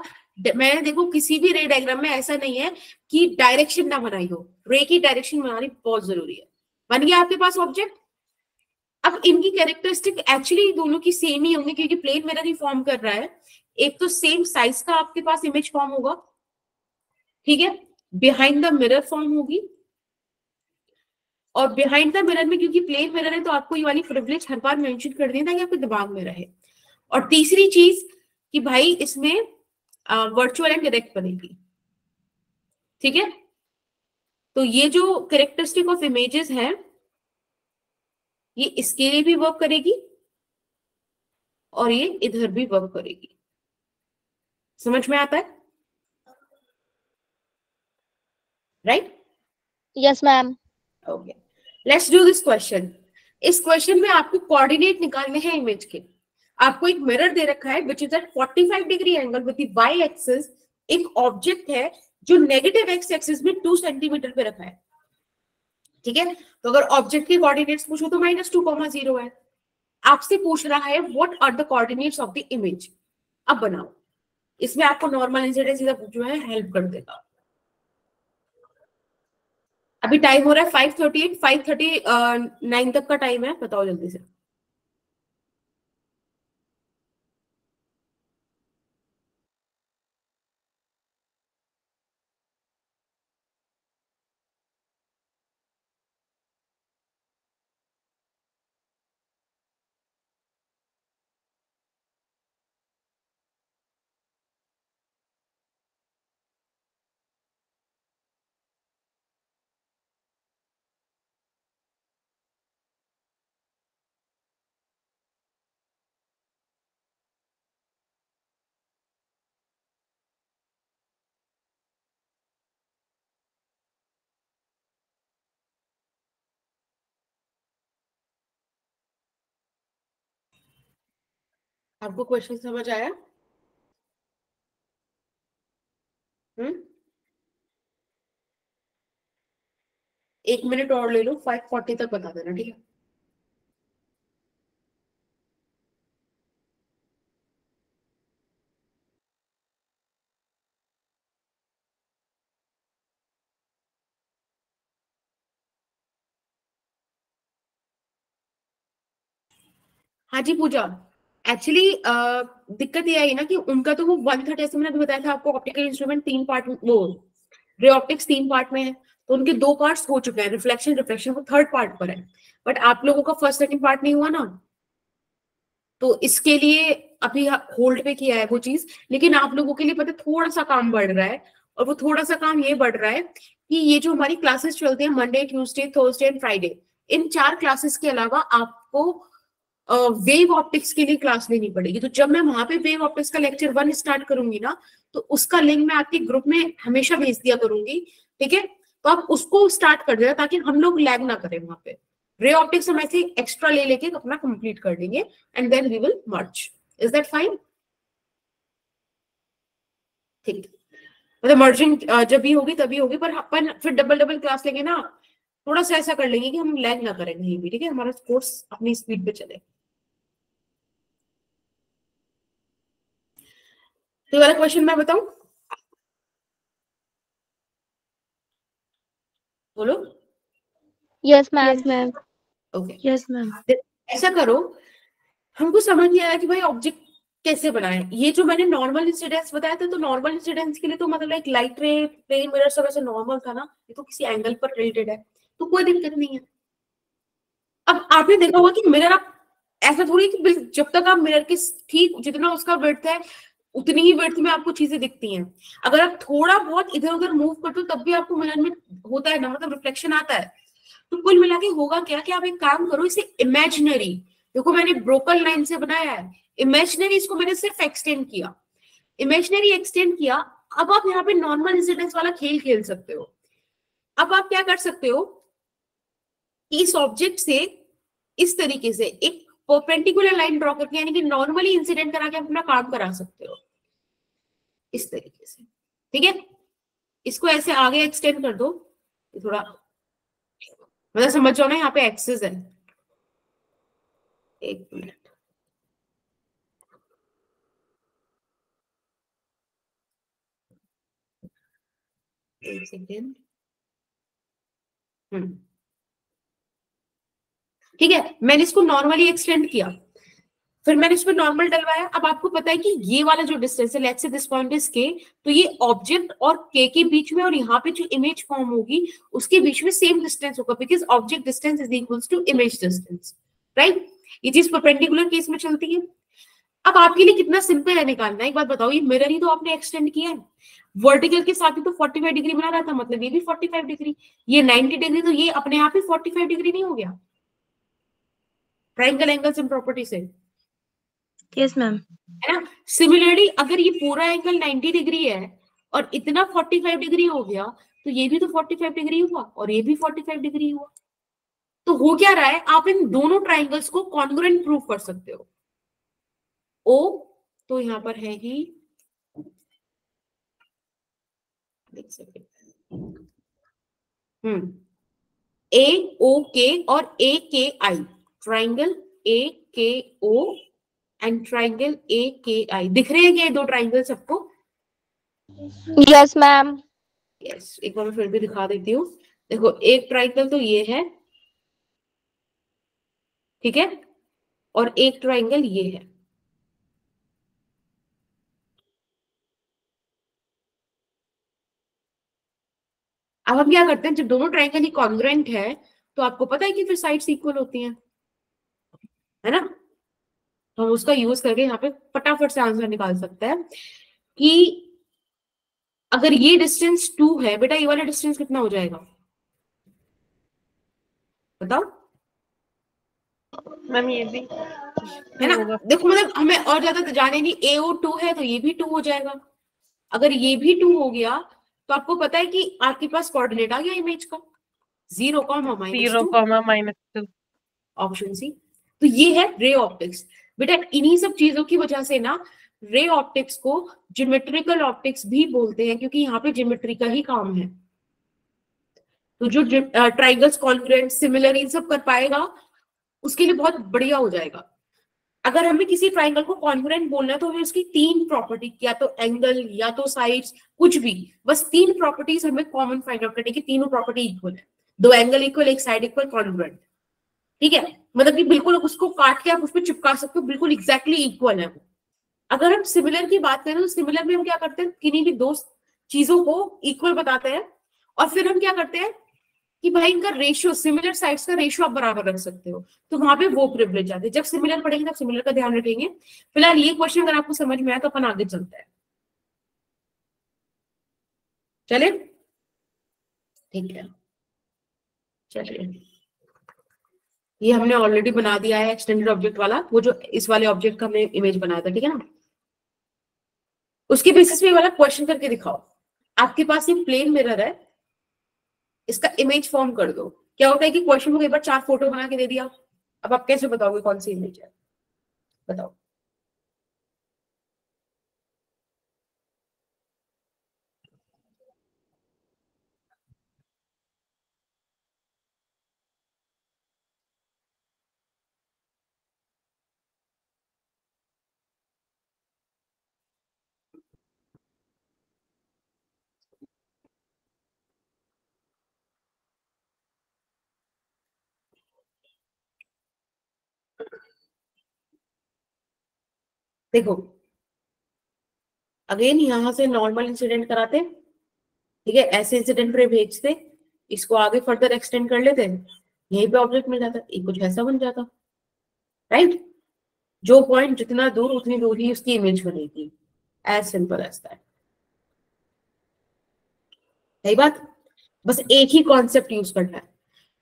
मैंने देखो किसी भी रे डायग्राम में ऐसा नहीं है कि डायरेक्शन ना बनाई हो, रे की डायरेक्शन बनानी बहुत जरूरी है। बन गया आपके पास ऑब्जेक्ट। अब इनकी कैरेक्टरिस्टिक एक्चुअली दोनों की सेम ही होंगी क्योंकि प्लेन मिरर ही फॉर्म कर रहा है। एक तो सेम साइज का आपके पास इमेज फॉर्म होगा, ठीक है, बिहाइंड द मिरर फॉर्म होगी, और बिहाइंड द मिरर में क्योंकि प्लेन मिरर है तो आपको ये वाली प्रिविलेज हर बार मेंशन कर देना ताकि आपके दिमाग में रहे। और तीसरी चीज कि भाई इसमें वर्चुअल एंड डायरेक्ट बनेगी, ठीक है। तो ये जो कैरेक्टरिस्टिक ऑफ इमेजेस है ये इसके लिए भी वर्क करेगी और ये इधर भी वर्क करेगी। समझ में आता है? Right? Yes ma'am. Okay, let's do this question. इस क्वेश्चन में आपको कोऑर्डिनेट निकालने हैं इमेज के। आपको एक मिरर दे रखा है which is at 45 degree angle with the y axis. एक ऑब्जेक्ट है जो नेगेटिव एक्स एक्सिस में 2 सेंटीमीटर पे रखा है, ठीक है। तो अगर ऑब्जेक्ट के कोऑर्डिनेट्स पूछो तो -2,0 है। आपसे पूछ रहा है what are the coordinates of the image. अब बनाओ, इसमें आपको नॉर्मल इंसिडेंस जो है हेल्प कर देगा। अभी टाइम हो रहा है 5:38, 5:39 तक का टाइम है, बताओ जल्दी से। आपको क्वेश्चन समझ आया? हम्म, 1 मिनट और ले लो, 5:40 तक बता देना, ठीक है। हाँ जी पूजा, एक्चुअली दिक्कत ये आई ना कि उनका तो वो 1/3, ऐसे मैंने अभी बताया था आपको, ऑप्टिकल इंस्ट्रूमेंट 3 पार्ट, वो रे ऑप्टिक्स 3 पार्ट में है, तो उनके 2 पार्ट्स हो चुके हैं, रिफ्लेक्शन रिफ्लेक्शन वो 3rd पार्ट पर है। बट आप लोगों का फर्स्ट सेकंड पार्ट नहीं हुआ ना, तो इसके लिए अभी होल्ड पे किया है वो चीज। लेकिन आप लोगों के लिए पता है थोड़ा सा काम बढ़ रहा है, और वो थोड़ा सा काम ये बढ़ रहा है कि ये जो हमारी क्लासेस चलती है Monday, Tuesday, Thursday and Friday, in 4 classes के अलावा आपको वेव ऑप्टिक्स के लिए क्लास लेनी पड़ेगी। तो जब मैं वहां पे वेव ऑप्टिक्स का लेक्चर 1 स्टार्ट करूंगी ना, तो उसका लिंक मैं आपके ग्रुप में हमेशा भेज दिया करूंगी, ठीक है। तो आप उसको स्टार्ट कर देना ताकि हम लोग लैग ना करें वहां पे। रे ऑप्टिक्स हम ऐसे एक्स्ट्रा ले लेके अपना कंप्लीट कर देंगे and then we will merge. Is that fine? ठीक, मतलब मर्जिंग जब भी होगी तभी होगी, पर अपन फिर डबल डबल क्लास लेंगे ना, थोड़ा सा ऐसा कर लेंगे कि हम लैग ना करें कहीं भी, ठीक है, हमारा कोर्स अपनी स्पीड पे चले। तो वाला क्वेश्चन मैं बताऊं, बोलो। Yes ma'am. Yes, ma'am. Okay, Yes, ma'am. ऐसा करो, हमको समझ नहीं आया कि भाई ऑब्जेक्ट कैसे बनाए। ये जो मैंने नॉर्मल इंसिडेंस बताया था, तो नॉर्मल इंसिडेंस के लिए तो मतलब एक लाइट रे, प्लेन मिरर सब ऐसे नॉर्मल था ना, ये तो किसी एंगल पर रिलेटेड है, तो कोई दिक्कत नहीं है। अब आपने देखा होगा कि मिरर, आप ऐसा थोड़ी कि जब तक आप मिरर के ठीक जितना उसका विड्थ है उतनी ही विड्थ में आपको चीजें दिखती हैं। अगर आप थोड़ा बहुत इधर उधर मूव करते हो तब भी आपको मिरर में होता है ना, मतलब रिफ्लेक्शन आता है। तो कुल मिला के होगा क्या कि आप एक काम करो, इसे इमेजिनरी, देखो मैंने ब्रोकन लाइन से बनाया है, इमेजिनरी इसको मैंने सिर्फ एक्सटेंड किया, इमेजिनरी एक्सटेंड किया। अब आप यहाँ पे नॉर्मल इंसिडेंस वाला खेल खेल सकते हो। अब आप क्या कर सकते हो कि इस ऑब्जेक्ट से इस तरीके से एक परपेंडिकुलर लाइन ड्रॉ करके, यानी कि नॉर्मली इंसिडेंट करा के आप अपना काम करा सकते हो इस तरीके से, ठीक है। इसको ऐसे आगे एक्सटेंड कर दो, थोड़ा मतलब समझ जाओ ना, यहाँ पे एक्सेस है। एक मिनट, एक सेकेंड, ठीक है, मैंने इसको नॉर्मली एक्सटेंड किया। फिर मैंने इसमें नॉर्मल डलवाया। अब आपको पता है कि ये वाला जो डिस्टेंस है, let's say this point is के, तो ये ऑब्जेक्ट और के के बीच में और यहाँ पे जो इमेज फॉर्म होगी उसके बीच में सेम डिस्टेंस होगा, because object distance is equals to image distance, right. ये चीज परपेंडिकुलर केस में चलती है। अब आपके लिए कितना सिंपल है निकालना, एक बात बताओ, ये मिरर ही तो आपने एक्सटेंड किया है, वर्टिकल के साथ ही तो 45 डिग्री बना रहा था, मतलब ये भी 45 डिग्री, ये 90 डिग्री, तो ये अपने आप ही 45 डिग्री नहीं हो गया ट्रायंगल एंगल्स एंड प्रॉपर्टी से, Yes, ma'am. है ना। सिमिलरली अगर ये पूरा एंगल 90 डिग्री है और इतना 45 डिग्री हो गया, तो ये भी तो 45 डिग्री हुआ और ये भी 45 डिग्री हुआ। तो हो क्या रहा है, आप इन दोनों ट्राइंगल्स को कॉन्ग्रुएंट प्रूव कर सकते हो। ओ तो यहां पर है ही, देख सकते, ए ओ के और ए के आई, ट्राइंगल ए के ओ एंड ट्राइंगल ए के आई, दिख रहे हैं क्या दो ट्राइंगल सबको? Yes ma'am. यस, एक बार मैं फिर भी दिखा देती हूँ। देखो एक ट्राइंगल तो ये है, ठीक है, और एक ट्राइंगल ये है। अब हम क्या करते हैं, जब दोनों ट्राइंगल ही कॉन्ग्रुएंट है तो आपको पता है कि फिर साइड्स इक्वल होती हैं, है ना। तो हम उसका यूज करके यहाँ पे फटाफट से आंसर निकाल सकते हैं कि अगर ये डिस्टेंस 2 है, बेटा ये वाला डिस्टेंस कितना हो जाएगा बताओ? मैम ये भी है ना। देखो मतलब हमें और ज्यादा तो जाने नहीं, AO 2 है तो ये भी 2 हो जाएगा। अगर ये भी 2 हो गया तो आपको पता है कि आपके पास कोऑर्डिनेट आ गया इमेज का, 0, -2, ऑप्शन सी। तो ये है रे ऑप्टिक्स। बेटा इन्हीं सब चीजों की वजह से ना रे ऑप्टिक्स को ज्योमेट्रिकल ऑप्टिक्स भी बोलते हैं, क्योंकि यहाँ पे ज्योमेट्री का ही काम है। तो जो ट्राइंगल्स कॉन्ग्रुएंट सिमिलर इन सब कर पाएगा उसके लिए बहुत बढ़िया हो जाएगा। अगर हमें किसी ट्राइंगल को कॉन्ग्रुएंट बोलना है तो हमें उसकी 3 प्रॉपर्टी, या तो एंगल या तो साइड्स, कुछ भी, बस 3 प्रॉपर्टीज हमें कॉमन फाइंड आउट करनी कि तीनों प्रॉपर्टी इक्वल है, 2 एंगल इक्वल, एक साइड इक्वल, कॉन्ग्रुएंट, ठीक है। मतलब कि बिल्कुल उसको काट के आप उस पर चिपका सकते हो, बिल्कुल एग्जैक्टली इक्वल है वो। अगर हम सिमिलर की बात करें तो सिमिलर में हम क्या करते हैं, किन्हीं भी 2 चीजों को इक्वल बताते हैं और फिर हम क्या करते हैं कि भाई इनका रेशियो, सिमिलर साइड्स का रेशियो आप बराबर रख सकते हो, तो वहां पे वो प्रिविलेज आते हैं। जब सिमिलर पढ़ेंगे तब सिमिलर का ध्यान रखेंगे। फिलहाल ये क्वेश्चन अगर आपको समझ में आया तो अपन आगे चलते हैं, चले, ठीक है। चलिए ये हमने ऑलरेडी बना दिया है एक्सटेंडेड ऑब्जेक्ट वाला, वो जो इस वाले ऑब्जेक्ट का हमने इमेज बनाया था, ठीक है ना। उसके बेसिस पे ये वाला क्वेश्चन करके दिखाओ। आपके पास ये प्लेन मिरर है, इसका इमेज फॉर्म कर दो। क्या होता है कि क्वेश्चन को एक बार 4 फोटो बना के दे दिया, अब आप कैसे बताओगे कौन सी इमेज है, बताओ। देखो अगेन यहां से नॉर्मल इंसिडेंट कराते, ठीक है, ऐसे इंसिडेंट रे भेजते, इसको आगे फर्दर एक्सटेंड कर लेते, यहीं पे ऑब्जेक्ट मिल जाता, एक कुछ ऐसा बन जाता, राइट। जो पॉइंट जितना दूर उतनी दूर ही उसकी इमेज बनेगी, एज सिंपल एज दैट। सही बात, बस एक ही कॉन्सेप्ट यूज करना है।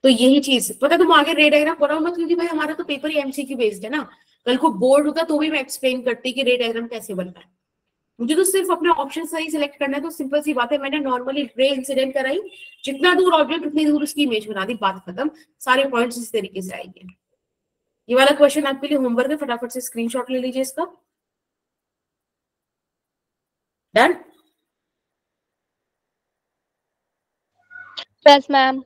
तो यही चीज पता, तुम आगे रे डायग्राम बनाओ मत, क्योंकि भाई हमारा तो पेपर ही एमसीक्यू बेस्ड है ना। कल को बोर्ड होता तो भी मैं एक्सप्लेन करती कि रे डायग्राम कैसे बनता है। मुझे तो सिर्फ अपना ऑप्शन सही सिलेक्ट करना है, तो सिंपल सी बात है, मैंने नॉर्मली रे इंसिडेंट कराई, जितना दूर ऑब्जेक्ट उतनी दूर उसकी इमेज बना दी, बात खत्म। सारे पॉइंट्स इस तरीके से आएंगे। ये वाला क्वेश्चन आपके लिए होमवर्क है, फटाफट से स्क्रीनशॉट ले लीजिए इसका। डन। Yes ma'am.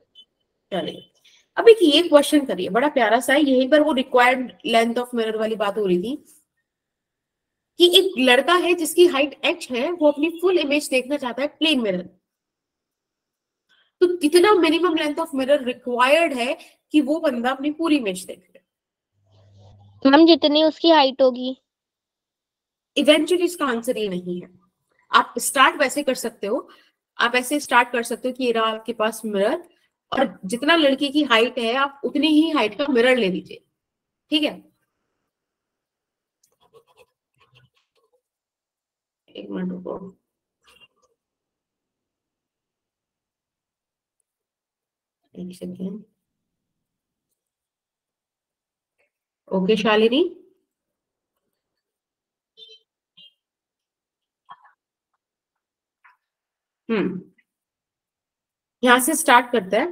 चलिए अब एक ये क्वेश्चन करिए, बड़ा प्यारा सा है। यहीं पर वो रिक्वायर्ड लेंथ ऑफ मिरर वाली बात हो रही थी कि एक लड़का है जिसकी हाइट h है, वो अपनी फुल इमेज देखना चाहता है प्लेन मिरर। तो कितना minimum length of mirror required है कि वो बंदा अपनी पूरी इमेज देख ले? मैम जितनी उसकी हाइट होगी। इवेंचुअली इसका आंसर ये नहीं है। आप स्टार्ट वैसे कर सकते हो, आप ऐसे स्टार्ट कर सकते हो कि ये रहा आपके पास मिरर, और जितना लड़की की हाइट है आप उतनी ही हाइट का मिरर ले लीजिए, ठीक है। एक मिनट रुको, एक सेकेंड। ओके शालिनी, यहाँ से स्टार्ट करता है।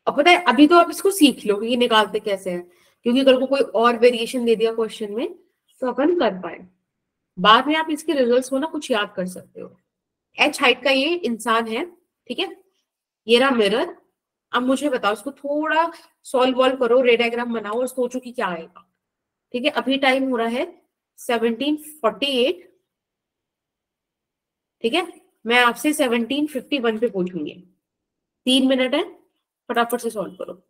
अब पता है, अभी तो आप इसको सीख लो कि ये निकालते कैसे हैं, क्योंकि अगर को कोई और वेरिएशन दे दिया क्वेश्चन में तो अपन कर पाए। बाद में आप इसके रिजल्ट्स को ना कुछ याद कर सकते हो। एच हाइट का ये इंसान है, ठीक है, ये रहा मिरर। अब मुझे बताओ, इसको थोड़ा सॉल्व वॉल्व करो, रे डायग्राम बनाओ और सोचो कि क्या आएगा, ठीक है। अभी टाइम हो रहा है 17:48, ठीक है। मैं आपसे 17:51 पे पूछूंगी, 3 मिनट है, फटाफट से सॉल्व करो।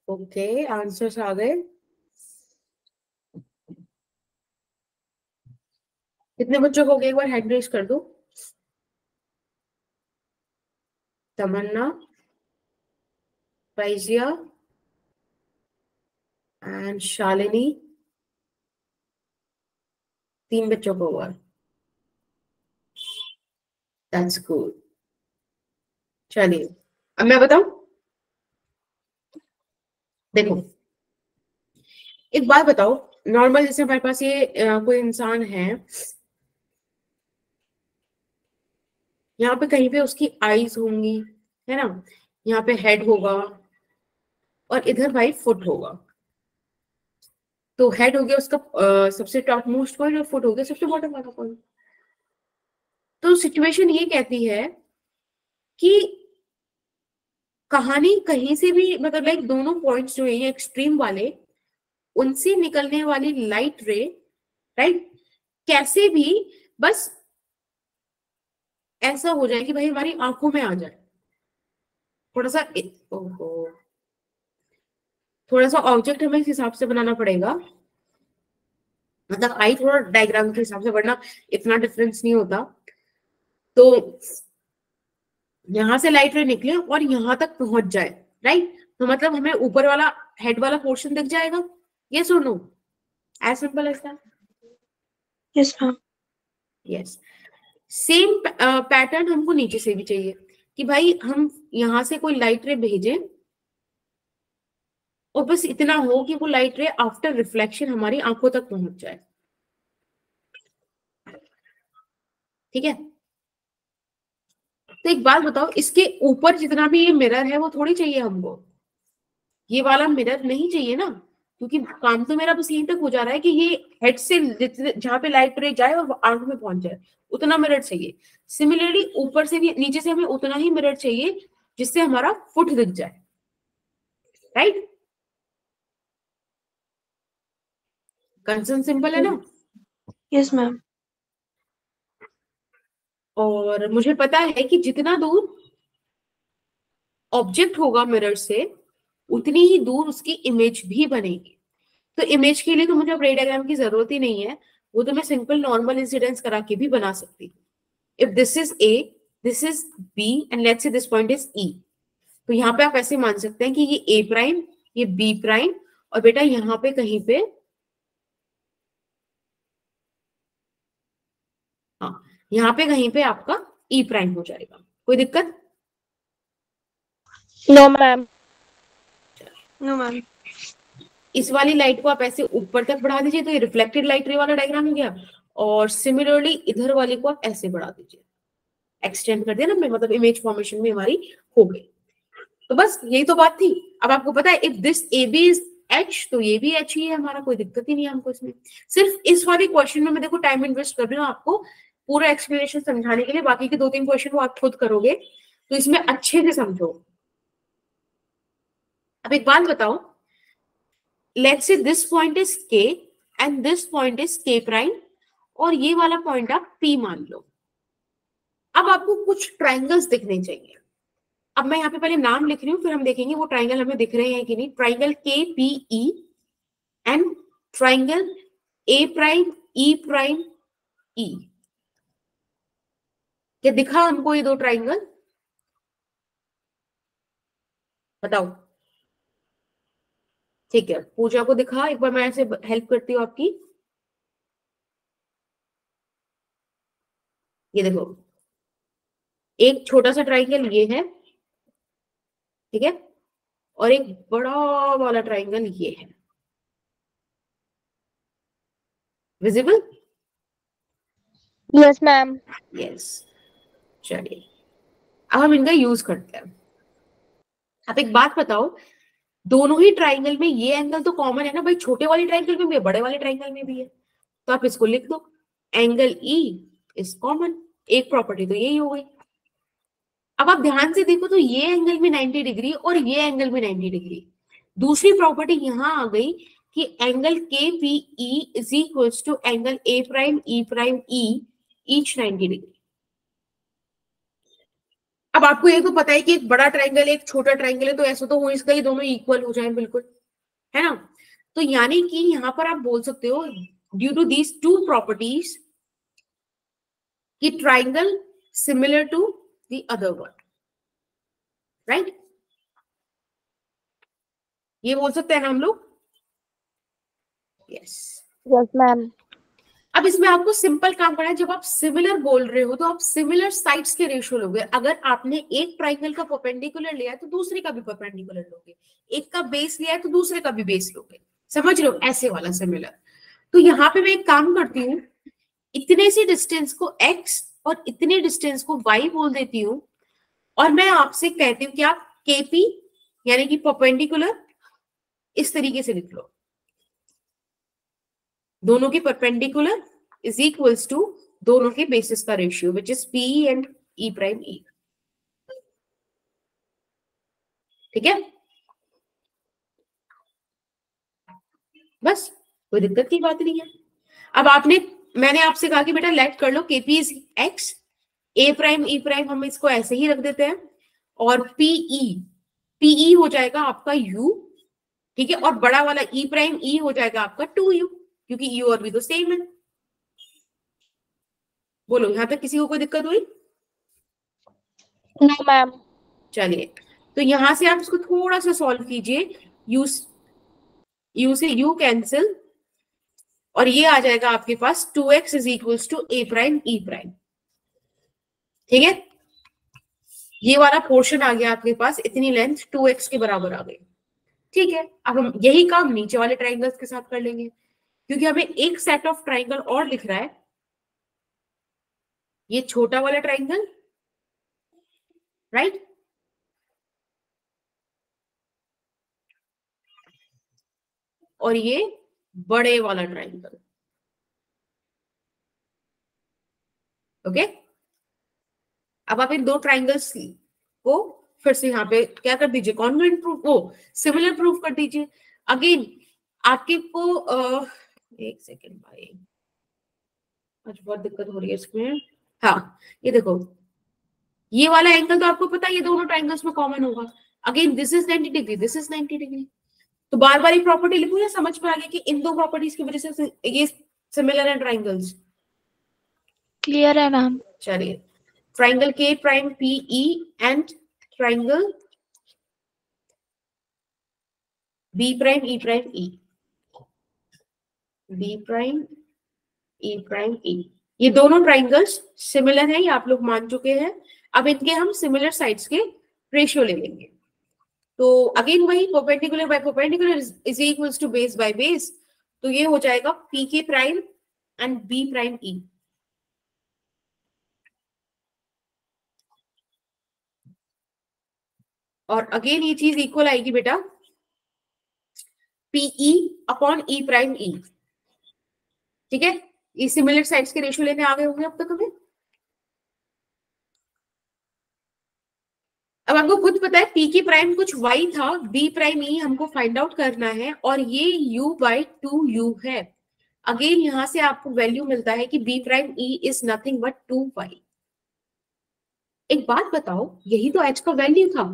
ओके, आंसर्स आ गए। कितने बच्चों को हो गया, एक बार हैंड रेज कर दो। तमन्ना, फाइजिया एंड शालिनी, 3 बच्चों को हुआ। That's good. चलिए अब मैं बताऊं, देखो एक बात बताओ, नॉर्मल जैसे हमारे पास ये कोई इंसान है, यहाँ पे कहीं पे उसकी आईज होंगी, है ना, यहाँ पे हेड होगा और इधर भाई फुट होगा। तो हेड हो गया उसका सबसे टॉप मोस्ट पॉइंट और फुट हो गया सबसे बॉटम वाला पॉइंट। तो सिचुएशन ये कहती है कि कहानी कहीं से भी, मतलब लाइक दोनों पॉइंट्स जो है एक्सट्रीम वाले, उनसे निकलने वाली लाइट रे, राइट, कैसे भी बस ऐसा हो जाए कि भाई हमारी आंखों में आ जाए। थोड़ा सा ओहो, थोड़ा सा ऑब्जेक्ट हमें इस हिसाब से बनाना पड़ेगा, मतलब आई थोड़ा डायग्राम के हिसाब से, वरना इतना डिफरेंस नहीं होता। तो यहां से लाइट रे निकले और यहां तक पहुंच जाए, राइट, तो मतलब हमें ऊपर वाला हेड वाला पोर्शन दिख जाएगा। ये सुनो, as simple as that. Yes, ma'am. Yes, same pattern हमको नीचे से भी चाहिए कि भाई हम यहां से कोई लाइट रे भेजें और बस इतना हो कि वो लाइट रे आफ्टर रिफ्लेक्शन हमारी आंखों तक पहुंच जाए। ठीक है, तो एक बात बताओ, इसके ऊपर जितना भी ये मिरर है वो थोड़ी चाहिए हमको, ये वाला मिरर नहीं चाहिए ना, क्योंकि काम तो मेरा बस यहीं तक हो जा रहा है कि ये हेड से जितने जहां पे लाइट रे जाए और आंख में पहुंच जाए, उतना मिरर चाहिए। सिमिलरली ऊपर से भी नीचे से हमें उतना ही मिरर चाहिए जिससे हमारा फुट दिख जाए, राइट। कंसर्न सिंपल है ना। Yes, ma'am. और मुझे पता है कि जितना दूर ऑब्जेक्ट होगा मिरर से, उतनी ही दूर उसकी इमेज भी बनेगी। तो इमेज के लिए तो मुझे अब रे डायग्राम की जरूरत ही नहीं है, वो तो मैं सिंपल नॉर्मल इंसिडेंस करा के भी बना सकती हूँ। If this is a, this is b and let's say this point is e, तो यहाँ पे आप ऐसे मान सकते हैं कि ये ए प्राइम, ये बी प्राइम, और बेटा यहाँ पे कहीं पे, हाँ यहाँ पे कहीं पे आपका ई प्राइम हो जाएगा। कोई दिक्कत? No ma'am. No, ma'am. इस वाली लाइट को आप ऐसे ऊपर तक बढ़ा दीजिए तो ये रिफ्लेक्टेड लाइट रे वाला डायग्राम हो गया, और सिमिलरली इधर वाले को आप ऐसे बढ़ा दीजिए, एक्सटेंड कर दिया ना, मतलब इमेज फॉर्मेशन में हमारी हो गई। तो बस यही तो बात थी। अब आपको पता है if this A B is H, तो ये भी एच ही है हमारा, कोई दिक्कत ही नहीं है हमको इसमें। सिर्फ इस वाले क्वेश्चन में मैं देखो टाइम इन्वेस्ट कर रही हूँ आपको पूरा एक्सप्लेनेशन समझाने के लिए, बाकी के 2-3 क्वेश्चन वो आप खुद करोगे, तो इसमें अच्छे से समझो। अब एक बात बताओ, let's say this point is के एंड दिस पॉइंट इज के प्राइम, और ये वाला पॉइंट आप पी मान लो। अब आपको कुछ ट्राइंगल्स दिखने चाहिए। अब मैं यहाँ पे पहले नाम लिख रही हूँ, फिर हम देखेंगे वो ट्राइंगल हमें दिख रहे हैं कि नहीं। ट्राइंगल के P e and triangle a prime e prime e. क्या दिखा हमको ये दो ट्राइंगल? बताओ। ठीक है, पूजा को दिखा, एक बार मैं ऐसे हेल्प करती हूँ आपकी। ये देखो, एक छोटा सा ट्राइंगल ये है, ठीक है, और एक बड़ा वाला ट्राइंगल ये है। विजिबल? Yes ma'am. यस। चलिए अब हम इनका यूज करते हैं। आप एक बात बताओ, दोनों ही ट्राइंगल में ये एंगल तो कॉमन है ना भाई, छोटे वाले ट्राइंगल में भी है, बड़े वाले ट्राइंगल में भी है, तो आप इसको लिख दो, एंगल ई इज कॉमन। एक प्रॉपर्टी तो यही हो गई। अब आप ध्यान से देखो तो ये एंगल भी 90 डिग्री और ये एंगल भी 90 डिग्री। दूसरी प्रॉपर्टी यहां आ गई कि एंगल के P E is equal to angle A prime E each 90 degree. अब आपको ये तो पता है कि एक बड़ा ट्राइंगल एक छोटा ट्राइंगल है, तो ऐसा तो हो इसका ही दोनों इक्वल हो जाए बिल्कुल, है ना। तो यानी कि यहां पर आप बोल सकते हो due to these two properties कि triangle similar to the other one, right. ये बोल सकते हैं ना हम लोग? यस। Yes ma'am. अब इसमें आपको सिंपल काम करना है। जब आप सिमिलर बोल रहे हो तो आप सिमिलर साइड्स के रेशियो लोगे। अगर आपने एक ट्राइंगल का परपेंडिकुलर लिया है तो दूसरे का भी परपेंडिकुलर लोगे, एक का बेस लिया है तो दूसरे का भी बेस लोगे, समझ रहे हो, ऐसे वाला सिमिलर। तो यहाँ पे मैं एक काम करती हूँ, इतने सी डिस्टेंस को x और इतने डिस्टेंस को y बोल देती हूँ, और मैं आपसे कहती हूँ कि आप KP यानी कि परपेंडिकुलर इस तरीके से लिख लो, दोनों के परपेंडिकुलर इज इक्वल्स टू दोनों के बेसिस का ratio which is P and E prime E। ठीक है, बस कोई दिक्कत की बात नहीं है। अब मैंने आपसे कहा कि बेटा लेट कर लो KP is x, A prime E prime हम इसको ऐसे ही रख देते हैं, और PE हो जाएगा आपका U, ठीक है, और बड़ा वाला E प्राइम E हो जाएगा आपका 2U, क्योंकि U और V तो सेम है। बोलो यहां तक किसी को कोई दिक्कत हुई? No ma'am. चलिए, तो यहां से आप इसको थोड़ा सा सॉल्व कीजिए, U से U कैंसिल, और ये आ जाएगा आपके पास 2x is equals to A prime E prime. ठीक है, ये वाला पोर्शन आ गया आपके पास, इतनी लेंथ 2x के बराबर आ गई। ठीक है, अब हम यही काम नीचे वाले ट्राइंगल्स के साथ कर लेंगे, क्योंकि हमें एक सेट ऑफ ट्राइंगल और दिख रहा है, ये छोटा वाला ट्राइंगल, राइट, और ये बड़े वाला ट्राइंगल। ओके, अब आप इन दो ट्राइंगल्स को फिर से यहाँ पे क्या कर दीजिए, कॉन्ग्रुएंट प्रूफ, वो सिमिलर प्रूफ कर दीजिए। अगेन आपके को एक सेकेंड भाई, आज बहुत दिक्कत हो रही है इसमें। हाँ, ये देखो, ये वाला एंगल तो आपको पता है ये दोनों ट्राइंगल्स में कॉमन होगा। Again this is 90 degree, this is 90 degree. तो बार बार ये प्रॉपर्टी लिखूं या समझ में आ गया कि इन दो प्रॉपर्टीज की वजह से ये सिमिलर है ट्राइंगल्स? क्लियर है मैम। चलिए, triangle K prime PE and triangle B prime E prime E, B prime E prime E, ये दोनों ट्राइंगल्स सिमिलर हैं, ये आप लोग मान चुके हैं। अब इनके हम सिमिलर साइड्स के रेशियो ले लेंगे। तो अगेन वही perpendicular by perpendicular is equals to base by base, तो ये हो जाएगा PK prime and B prime E। और अगेन ये चीज इक्वल आएगी बेटा PE upon E prime E। ठीक है, ये सिमिलर साइड्स के रेशियो लेने आ गए होंगे अब तक हमें। अब आपको खुद पता है P की प्राइम कुछ y था, B प्राइम E हमको फाइंड आउट करना है, और ये U बाई 2U है। अगेन यहां से आपको वैल्यू मिलता है कि B prime E is nothing but 2y। एक बात बताओ, यही तो h का वैल्यू था,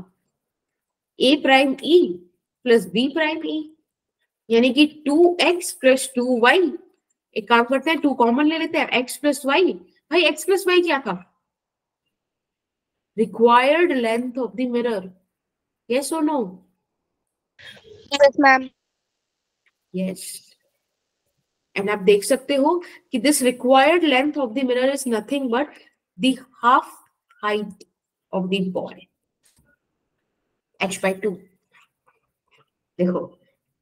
A prime E plus B prime E, यानी कि 2x प्लस 2y। एक काम करते हैं, 2 कॉमन ले लेते हैं, x प्लस y। भाई x प्लस y क्या था? required length of the mirror, yes or no? Yes ma'am. yes, and आप देख सकते हो कि this required length of the mirror is nothing but the half height of the boy, h by 2। देखो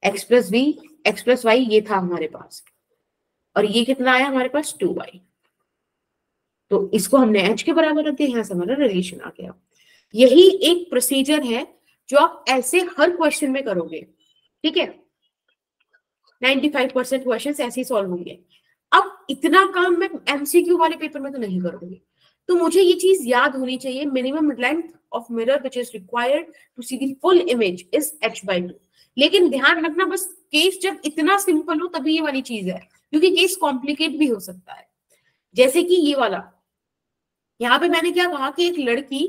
x plus v, x plus y ये था हमारे पास, और ये कितना आया हमारे पास 2y, तो इसको हमने h के बराबर रख दिया, यहां से हमारा रिलेशन आ गया। यही एक प्रोसीजर है जो आप ऐसे हर क्वेश्चन में करोगे। ठीक है, 95% क्वेश्चंस ऐसे ही सॉल्व होंगे। अब इतना काम मैं एमसीक्यू वाले पेपर में तो नहीं करूंगी, तो मुझे ये चीज याद होनी चाहिए, minimum length of mirror which is required to see the full image is h/2। लेकिन ध्यान रखना, बस केस जब इतना सिंपल हो तभी ये वाली चीज है, क्योंकि केस कॉम्प्लिकेट भी हो सकता है। जैसे कि ये वाला, यहाँ पे मैंने क्या कहा कि एक लड़की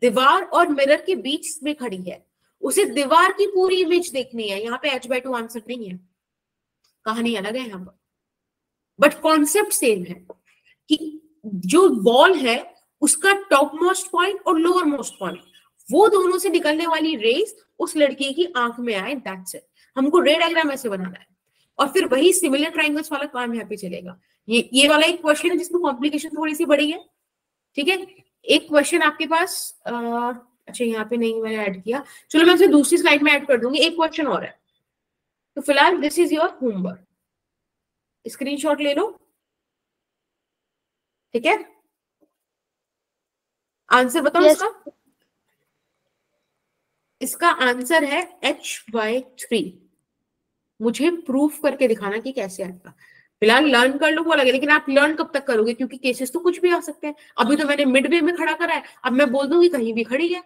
दीवार और मिरर के बीच में खड़ी है, उसे दीवार की पूरी इमेज देखनी है। यहाँ पे h/2 आंसर नहीं है, कहानी अलग है यहाँ पर, बट कॉन्सेप्ट सेम है कि जो बॉल है उसका टॉप मोस्ट पॉइंट और लोअर मोस्ट पॉइंट, वो दोनों से निकलने वाली रेज उस लड़की की आंख में आए, दैट्स इट। हमको रे डायग्राम ऐसे बनाना है, और फिर वही सिमिलर ट्राइंगल्स वाला काम यहाँ पे चलेगा। ये वाला एक क्वेश्चन है जिसमें कॉम्प्लिकेशन थोड़ी सी बड़ी है, ठीक है। एक क्वेश्चन आपके पास अच्छा यहाँ पे नहीं मैंने ऐड किया, चलो मैं उसे दूसरी स्लाइड में ऐड कर दूंगी। एक क्वेश्चन और है, तो फिलहाल this is your homework, screenshot ले लो, ठीक है। आंसर बताओ Yes. इसका। इसका आंसर है H/3। मुझे प्रूफ करके दिखाना कि कैसे आएगा। फिलहाल लर्न कर लो वो अलग है, लेकिन आप लर्न कब तक करोगे, क्योंकि केसेस तो कुछ भी आ सकते हैं। अभी तो मैंने मिड वे में खड़ा करा है, अब मैं बोल दूंगी कहीं भी खड़ी है,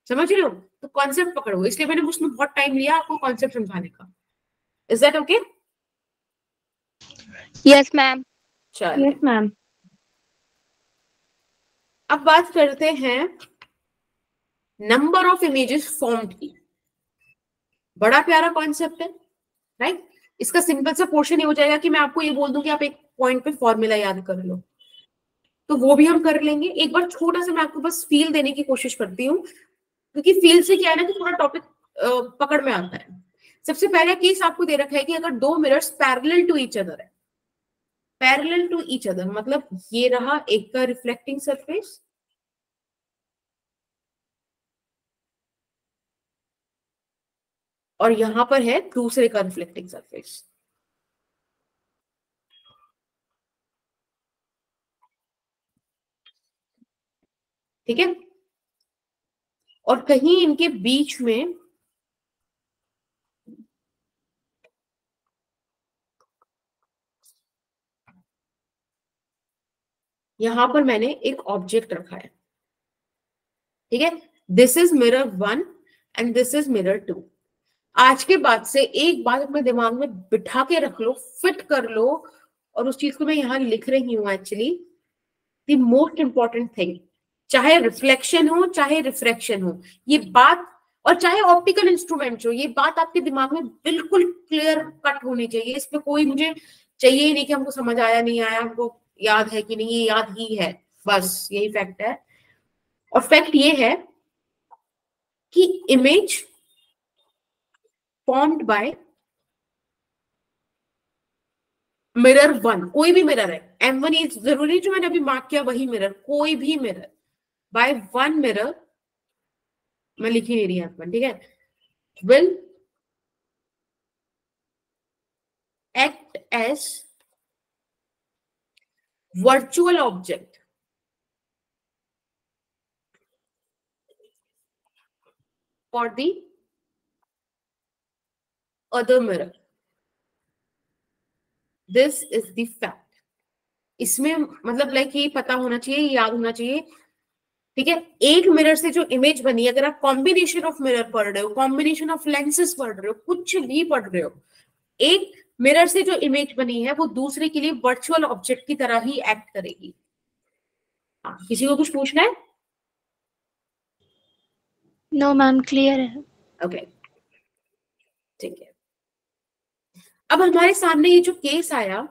समझ रहे हो, तो कॉन्सेप्ट पकड़ो। इसलिए मैंने उसमें बहुत टाइम लिया आपको कॉन्सेप्ट समझाने का। Is that okay? Yes, ma'am. चलिए Yes, ma'am. अब बात करते हैं नंबर ऑफ इमेजेस फॉर्म्ड की। बड़ा प्यारा कॉन्सेप्ट है, राइट। इसका सिंपल सा पोर्शन ये हो जाएगा कि मैं आपको ये बोल दूं कि आप एक पॉइंट पे फॉर्मूला याद कर लो, तो वो भी हम कर लेंगे। एक बार छोटा सा मैं आपको बस फील देने की कोशिश करती हूँ, क्योंकि फील से क्या है ना कि थोड़ा टॉपिक पकड़ में आता है। सबसे पहला केस आपको दे रखा है कि अगर दो mirrors parallel to each other है, पैरेलल टू ईच अदर मतलब ये रहा एक का रिफ्लेक्टिंग सरफेस, और यहां पर है दूसरे का रिफ्लेक्टिंग सरफेस। ठीक है, और कहीं इनके बीच में यहां पर मैंने एक ऑब्जेक्ट रखा है, ठीक है। This is mirror 1 and this is mirror 2। आज के बाद से एक बात अपने दिमाग में बिठा के रख लो, फिट कर लो, और उस चीज को मैं यहां लिख रही हूं actually. The most important thing, चाहे रिफ्लेक्शन हो चाहे रिफ्रैक्शन हो, ये बात, और चाहे ऑप्टिकल इंस्ट्रूमेंट हो, ये बात आपके दिमाग में बिल्कुल क्लियर कट होनी चाहिए। इसमें कोई मुझे चाहिए ही नहीं कि हमको समझ आया नहीं आया, हमको याद है कि नहीं, ये याद ही है, बस यही फैक्ट है। और फैक्ट ये है कि इमेज फॉर्म्ड बाय मिरर 1, कोई भी मिरर है, M1 ये जरूरी जो मैंने अभी मार्क किया वही मिरर, कोई भी मिरर बाय वन मिरर, मैं लिख ही नहीं रही यहाँ पर, ठीक है, will act as virtual object for the other mirror. This is the fact. इसमें मतलब लाइक ये पता होना चाहिए, याद होना चाहिए, ठीक है। एक मिरर से जो इमेज बनी, अगर आप कॉम्बिनेशन ऑफ मिरर पढ़ रहे हो, कॉम्बिनेशन ऑफ लेंसेज पढ़ रहे हो, कुछ भी पढ़ रहे हो, एक मिरर से जो इमेज बनी है वो दूसरे के लिए वर्चुअल ऑब्जेक्ट की तरह ही एक्ट करेगी। किसी को कुछ पूछना है? No, ma'am. Clear है. ओके, ठीक है। अब हमारे सामने ये जो केस आया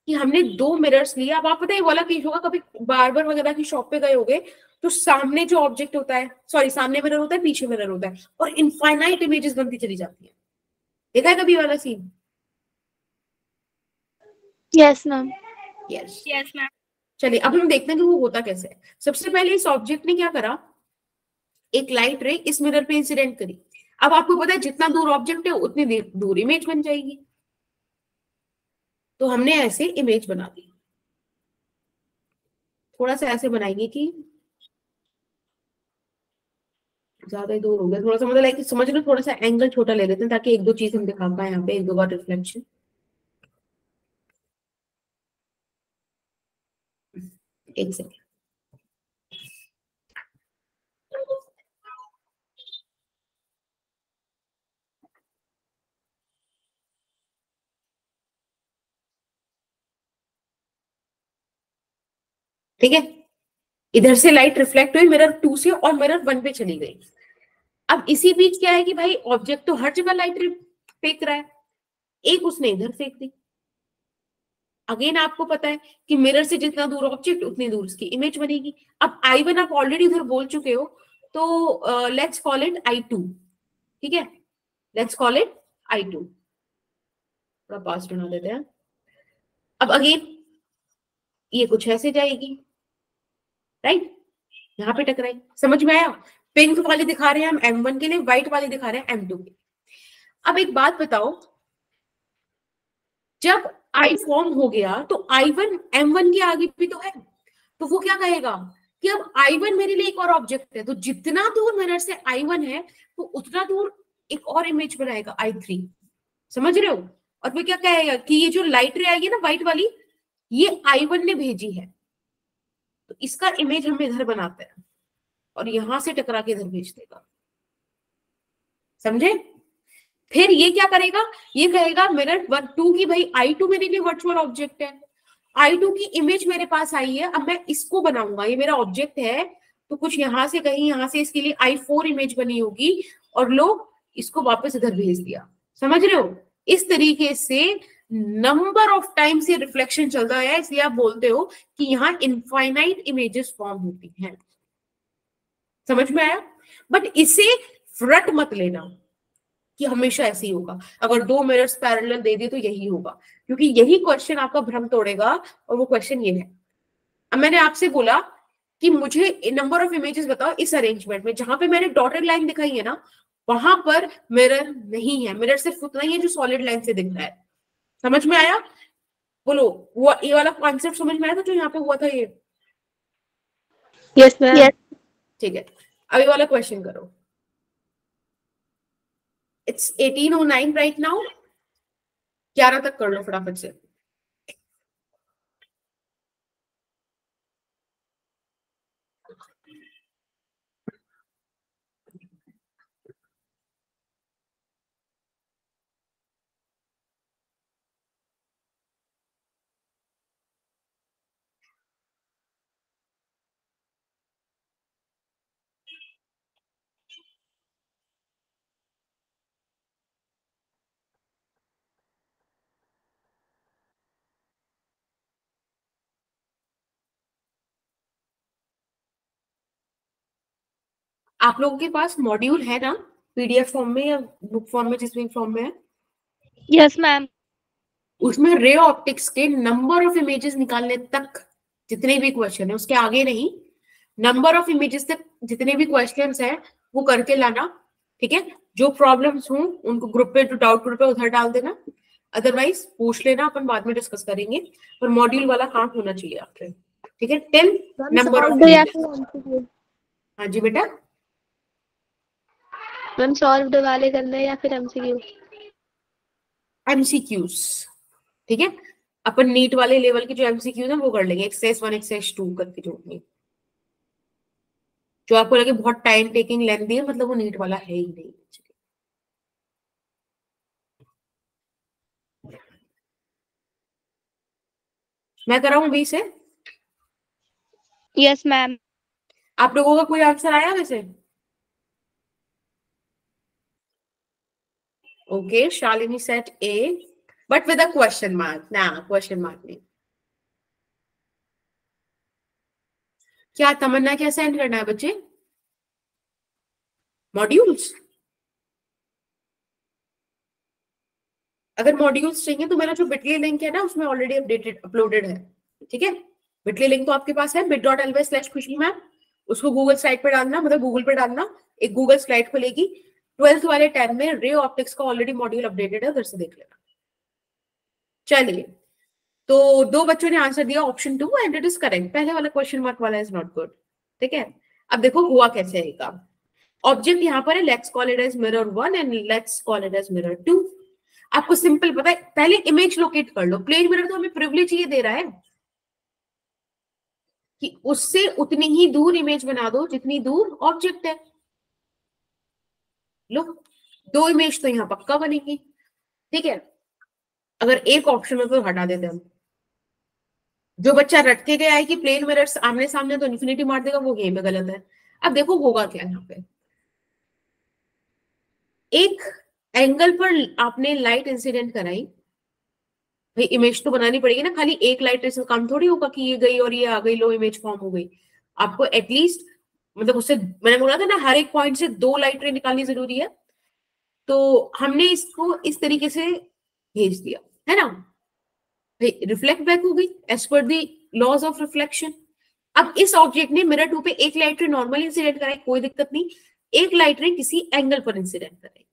कि हमने दो मिरर्स लिए, अब आप पता है वाला केस होगा, कभी बार्बर वगैरह की शॉप पे गए होगे तो सामने जो ऑब्जेक्ट होता है, सॉरी सामने मिरर होता है, पीछे मिरर होता है, और इनफाइनाइट इमेजेस बनती चली जाती है। देखा है कभी वाला scene? Yes, ma'am. Yes. Yes, ma'am. चलिए अब हम देखते हैं कि वो होता कैसे है। सबसे पहले इस ऑब्जेक्ट ने क्या करा, एक लाइट रे इस मिरर पे इंसिडेंट करी। अब आपको पता है जितना दूर ऑब्जेक्ट है उतनी दूर इमेज बन जाएगी, तो हमने ऐसे इमेज बना दी। थोड़ा सा ऐसे बनाएंगे कि ज्यादा ही दूर हो गया, थोड़ा सा मतलब लाइक समझ लो, थोड़ा सा एंगल छोटा ले लेते हैं ताकि एक दो चीज हम दिखा पाए यहाँ पे, एक दो बार रिफ्लेक्शन। एक सेकेंड, ठीक है। इधर से लाइट रिफ्लेक्ट हुई मिरर 2 से और मिरर 1 पे चली गई। अब इसी बीच क्या है कि भाई ऑब्जेक्ट तो हर जगह लाइट फेंक रहा है, एक उसने इधर फेंक दी। अगेन आपको पता है कि मिरर से जितना दूर ऑब्जेक्ट उतनी दूर उसकी इमेज बनेगी। अब I1 आप ऑलरेडी उधर बोल चुके हो, तो लेट्स कॉल इट I2, ठीक है, लेट्स कॉल इट I2, थोड़ा पास बना देते हैं। अब अगेन ये कुछ ऐसे जाएगी, राइट, यहाँ पे टकराई। समझ में आया? पिंक वाले दिखा रहे हैं हम M1 के लिए, व्हाइट वाले दिखा रहे हैं M2 के। अब एक बात बताओ, जब I फॉर्म हो गया तो I1 M1 के आगे भी तो है, तो वो क्या कहेगा कि अब I1 मेरे लिए एक और ऑब्जेक्ट है, तो जितना दूर मिरर से I1 है तो उतना दूर एक और इमेज बनाएगा I3। समझ रहे हो? और फिर क्या कहेगा कि ये जो लाइट रे आएगी ना व्हाइट वाली, ये I1 ने भेजी है, तो इसका इमेज हम इधर बनाते हैं और यहां से टकरा के इधर भेज देगा। समझे? फिर ये क्या करेगा, ये कहेगा मिरर 2 की भाई I2 मेरे लिए वर्चुअल ऑब्जेक्ट है, I2 की इमेज मेरे पास आई है, अब मैं इसको बनाऊंगा, ये मेरा ऑब्जेक्ट है, तो कुछ यहां से कहीं यहां से इसके लिए I4 इमेज बनी होगी और लोग इसको वापस इधर भेज दिया। समझ रहे हो? इस तरीके से नंबर ऑफ टाइम्स ये रिफ्लेक्शन चलता है, इसलिए आप बोलते हो कि यहाँ इनफाइनाइट इमेजेस फॉर्म होती हैं। समझ में आया? बट इसे फ्रट मत लेना कि हमेशा ऐसे ही होगा, अगर 2 मिरर्स पैरेलल दे दिए तो यही होगा, क्योंकि यही क्वेश्चन आपका भ्रम तोड़ेगा। और वो क्वेश्चन ये है, अब मैंने आपसे बोला कि मुझे नंबर ऑफ इमेजेस बताओ इस अरेंजमेंट में, जहां पे मैंने डॉटेड लाइन दिखाई है ना, वहां पर मिरर नहीं है, मिरर सिर्फ उतना ही है जो सॉलिड लाइन से दिख रहा है। समझ में आया? बोलो, वो ये वाला कॉन्सेप्ट समझ में आया था जो यहाँ पे हुआ था ये? Yes, ma'am. ठीक है, अब ये वाला क्वेश्चन करो। It's 18:09 right now. 11 तक कर लो फटाफट से। आप लोगों के पास मॉड्यूल है ना, PDF फॉर्म में या बुक फॉर्म में, जिस भी फॉर्म में है? Yes ma'am. उसमें रे ऑप्टिक्स के नंबर ऑफ इमेजेस निकालने तक जितने भी क्वेश्चन है, उसके आगे नहीं, नंबर ऑफ इमेजेस तक जितने भी क्वेश्चंस हैं वो करके लाना। ठीक है? जो प्रॉब्लम्स हो उनको ग्रुप पे, जो डाउट ग्रुप पे उधर डाल देना, अदरवाइज पूछ लेना, अपन बाद में डिस्कस करेंगे। पर मॉड्यूल वाला काम होना चाहिए आपके। ठीक है? 10 नंबर ऑफ इमेजेस। हाँ जी बेटा। मैम सॉल्व्ड वाले करना है या फिर MCQ? MCQs। ठीक है? अपन नीट वाले लेवल के जो MCQs हैं वो कर लेंगे, एक्सरसाइज 1 एक्सरसाइज 2 करके जोड़नी। जो आपको लगे बहुत टाइम टेकिंग लेंथी है, मतलब वो नीट वाला है ही नहीं। मैं कराऊं अभी से? Yes ma'am. आप लोगों का कोई आंसर आया वैसे? Okay, Shalini set A, but with a question mark ना, क्वेश्चन मार्क नहीं। क्या तमन्ना क्या सेंड करना है बच्चे? मॉड्यूल्स? अगर मॉड्यूल्स चाहिए तो मेरा जो बिटली लिंक है ना, उसमें ऑलरेडी अपडेटेड अपलोडेड है। ठीक है? बिटली लिंक तो आपके पास है, bit.ly/खुशी मैम। उसको गूगल साइट पे डालना, मतलब गूगल पे डालना, एक गूगल स्लाइड खुलेगी, 12th वाले टैब में रे ऑप्टिक्स का ऑलरेडी मॉड्यूल अपडेटेड है, उधर से देख लेना। चलिए, तो 2 बच्चों ने आंसर दिया option 2 and it is correct. पहले वाला क्वेश्चन मार्क वाला इज नॉट गुड। ठीक है? अब देखो हुआ कैसे है काम। ऑब्जेक्ट यहाँ पर है, let's call it as mirror 1 and let's call it as mirror 2। आपको सिंपल पता है, पहले इमेज लोकेट कर लो। प्लेन मिरर तो हमें प्रिविलेज ये दे रहा है कि उससे उतनी ही दूर इमेज बना दो जितनी दूर ऑब्जेक्ट है। लो, 2 इमेज तो यहाँ पक्का बनेगी। ठीक है? अगर एक ऑप्शन है तो हटा देते हम। जो बच्चा रट के गया है कि प्लेन मिरर आमने सामने तो इन्फिनिटी मार देगा, वो गेम में गलत है। अब देखो होगा क्या यहाँ पे। एक एंगल पर आपने लाइट इंसिडेंट कराई, भाई इमेज तो बनानी पड़ेगी ना, खाली एक लाइट से काम थोड़ी होगा कि ये गई और ये आ गई, लो इमेज फॉर्म हो गई। आपको एटलीस्ट, मतलब उससे, मैंने बोला था ना, हर एक पॉइंट से 2 लाइट रे निकालनी जरूरी है। तो हमने इसको इस तरीके से भेज दिया है ना, भाई रिफ्लेक्ट बैक हो गई as per the laws of reflection. अब इस ऑब्जेक्ट ने मिरर 2 पे एक लाइट रे नॉर्मल इंसिडेंट कराई, कोई दिक्कत नहीं, एक लाइट रे किसी एंगल पर इंसिडेंट कराई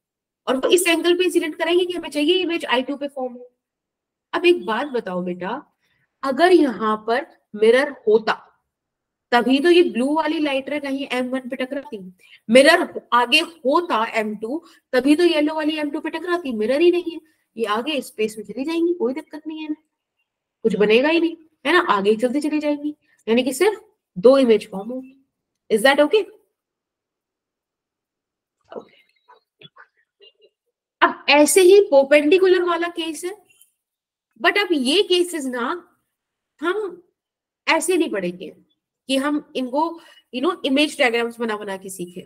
और वो इस एंगल पे इंसिडेंट कराएंगे कि हमें चाहिए इमेज I2 पे फॉर्म हो। अब एक बात बताओ बेटा, अगर यहाँ पर मिरर होता तभी तो ये ब्लू वाली लाइट रे कहीं M1 पे टकराती, मिरर आगे होता M2 तभी तो येलो वाली M2 पे टकराती, मिरर ही नहीं है, ये आगे स्पेस में चली जाएंगी, कोई दिक्कत नहीं है, कुछ बनेगा ही नहीं, है ना, आगे चलती चली जाएंगी, यानी कि सिर्फ 2 इमेज फॉर्म होगी। Is that okay? अब ऐसे ही परपेंडिकुलर वाला केस है, बट अब ये केसेस ना हम ऐसे नहीं पढ़ेंगे कि हम इनको इमेज डायग्राम्स बना बना के सीखे।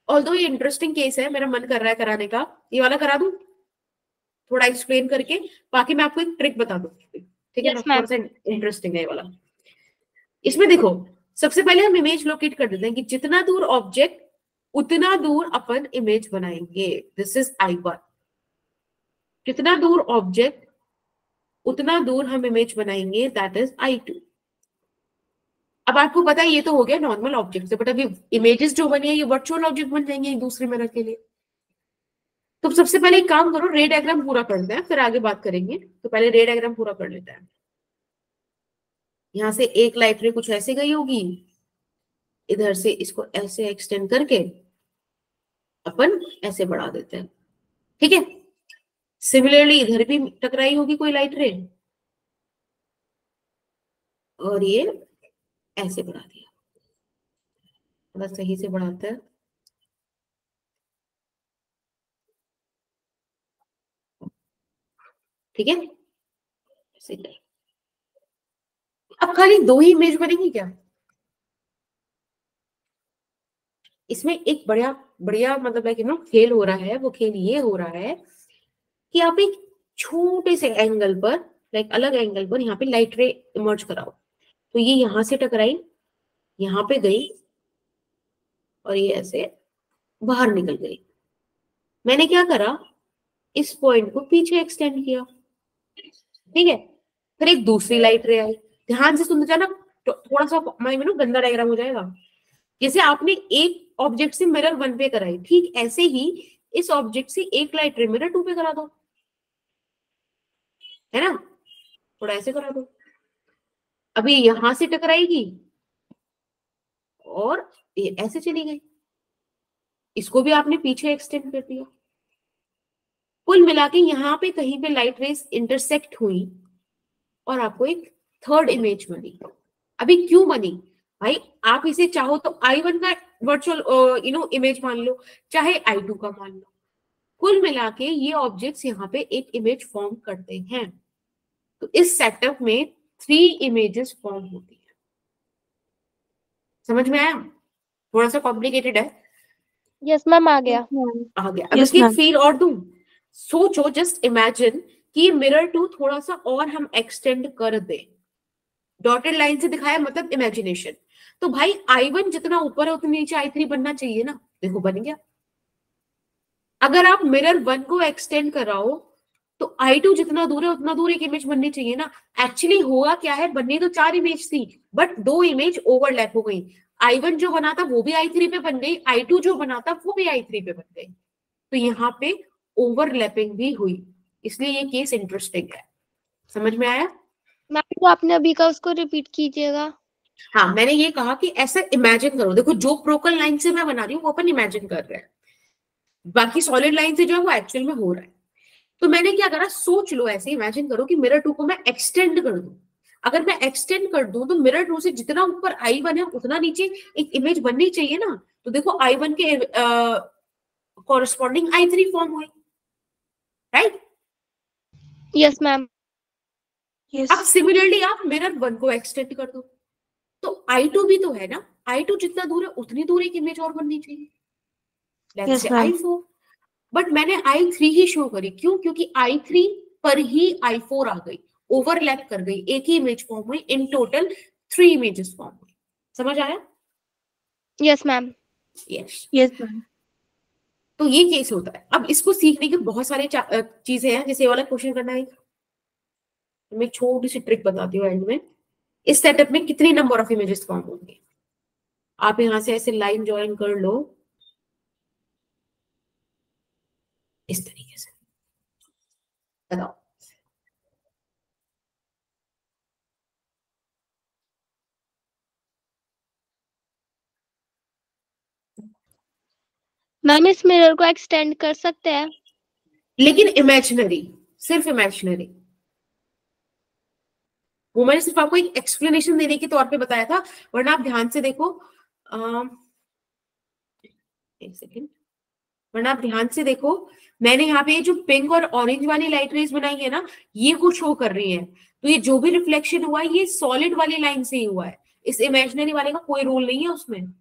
ऑल्दो ये इंटरेस्टिंग केस है, मेरा मन कर रहा है कराने का, ये वाला करा दूं थोड़ा एक्सप्लेन करके, बाकी मैं आपको एक ट्रिक बता दूंगी, ठीक है ना, थोड़ा सा इंटरेस्टिंग है ये वाला। इसमें देखो, सबसे पहले हम इमेज लोकेट कर देते हैं कि जितना दूर ऑब्जेक्ट उतना दूर अपन इमेज बनाएंगे, दिस इज I1, जितना दूर ऑब्जेक्ट उतना दूर हम इमेज बनाएंगे, दैट इज I2। अब आपको पता है ये तो हो गया नॉर्मल ऑब्जेक्ट से, बट अभी इमेजेस जो बनी है ये वर्चुअल ऑब्जेक्ट बन जाएंगे एक दूसरे मिरर के लिए। तो सबसे पहले एक काम करो, रे डायग्राम पूरा कर लेते हैं, फिर आगे बात करेंगे, तो पहले रे डायग्राम पूरा कर लेते हैं। यहां से एक लाइट रे कुछ ऐसे गई होगी, इधर से इसको ऐसे एक्सटेंड करके अपन ऐसे बढ़ा देते हैं, ठीक है। सिमिलरली इधर भी टकराई होगी कोई लाइट रे और ये ऐसे बढ़ा दिया, थोड़ा सही से बढ़ाते हैं, ठीक है। अब खाली 2 ही इमेज बनेगी क्या? इसमें एक बढ़िया बढ़िया मतलब है खेल हो रहा है, वो खेल ये हो रहा है कि आप एक छोटे से एंगल पर, लाइक अलग एंगल पर यहाँ पे लाइट रे इमर्ज कराओ, तो ये यहां से टकराई, यहाँ पे गई और ये ऐसे बाहर निकल गई। मैंने क्या करा, इस पॉइंट को पीछे एक्सटेंड किया, ठीक है। फिर एक दूसरी लाइट रे आई, ध्यान से सुन जाना, तो थोड़ा सा गंदा डायग्राम हो जाएगा। जैसे आपने एक ऑब्जेक्ट से मिरर 1 पे कराई, ठीक ऐसे ही इस ऑब्जेक्ट से एक लाइट रे मिरर 2 पे करा दो, है ना, थोड़ा ऐसे करा दो। अभी यहां से टकराएगी और ये ऐसे चली गई, इसको भी आपने पीछे एक्सटेंड कर दिया। कुल मिला के यहाँ पे कहीं पे लाइट रेस इंटरसेक्ट हुई और आपको एक थर्ड इमेज बनी। अभी क्यों बनी भाई, आप इसे चाहो तो I1 का वर्चुअल इमेज मान लो, चाहे I2 का मान लो, कुल मिला के ये ऑब्जेक्ट्स यहाँ पे एक इमेज फॉर्म करते हैं। तो इस सेटअप में 3 इमेजेस फॉर्म होती है। समझ में आया? थोड़ा सा कॉम्प्लिकेटेड है। यस मैम, आ गया। आ गया। अब इसकी फील और दूं, सोचो, जस्ट इमेजिन कि मिरर 2 थोड़ा सा और हम एक्सटेंड कर दे, डॉटेड लाइन से दिखाया मतलब इमेजिनेशन। तो भाई I1 जितना ऊपर है उतने नीचे I3 बनना चाहिए ना, देखो बन गया। अगर आप मिरर 1 को एक्सटेंड कराओ तो I2 जितना दूर है उतना दूर एक इमेज बननी चाहिए ना। एक्चुअली हुआ क्या है, बननी तो 4 इमेज थी बट 2 इमेज ओवरलैप हो गई। I1 जो बना था वो भी I3 पे बन गई, I2 जो बना था वो भी I3 पे बन गई, तो यहाँ पे ओवरलैपिंग भी हुई, इसलिए ये केस इंटरेस्टिंग है। समझ में आया? मैम तो आपने अभी का उसको रिपीट कीजिएगा। हाँ, मैंने ये कहा कि ऐसा इमेजिन करो, देखो जो प्रोकल लाइन से मैं बना रही हूँ वो अपन इमेजिन कर रहे हैं, बाकी सॉलिड लाइन से जो है वो एक्चुअल में हो रहा है। तो मैंने क्या करा, सोच लो, ऐसे इमेजिन करो कि मिरर 2 को मैं एक्सटेंड कर दूं। अगर मैं एक्सटेंड कर दूं तो मिरर 2 से जितना ऊपर I1 है उतना नीचे एक इमेज बननी चाहिए ना। तो देखो I1 के कॉरेस्पॉन्डिंग I3 फॉर्म हुई, राइट? Yes ma'am. अब सिमिलरली आप मिरर 1 को एक्सटेंड कर दो तो I2 भी तो है ना, I2 जितना दूर है उतनी दूर एक इमेज और बननी चाहिए, लेट्स से I4। बट मैंने I3 ही शो करी, क्यों? क्योंकि I3 पर ही I4 आ गई, ओवरलैप कर गई, एक ही इमेज फॉर्म हुई, इन टोटल 3 इमेजेस फॉर्म हुई। समझ आया? Yes ma'am. Yes yes ma'am. तो ये केस होता है। अब इसको सीखने के बहुत सारे चीजें हैं, जैसे ये वाला क्वेश्चन करना है, मैं एक छोटी सी ट्रिक बताती हूँ एंड में। इस सेटअप में कितनी नंबर ऑफ इमेजेस फॉर्म होंगे? आप यहां से ऐसे लाइन ज्वाइन कर लो इस तरीके से, बताओ। मैम इस मिरर को एक्सटेंड कर सकते हैं? लेकिन इमेजिनरी, सिर्फ इमेजिनरी। वो मैंने सिर्फ आपको एक एक्सप्लेनेशन देने के तौर पे बताया था, वरना आप ध्यान से देखो। एक सेकेंड, वरना आप ध्यान से देखो, मैंने यहाँ पे जो पिंक और ऑरेंज वाली लाइट रेज बनाई है ना, ये कुछ शो कर रही है। तो ये जो भी रिफ्लेक्शन हुआ है ये सॉलिड वाली लाइन से ही हुआ है, इस इमेजिनरी वाले का कोई रोल नहीं है उसमें।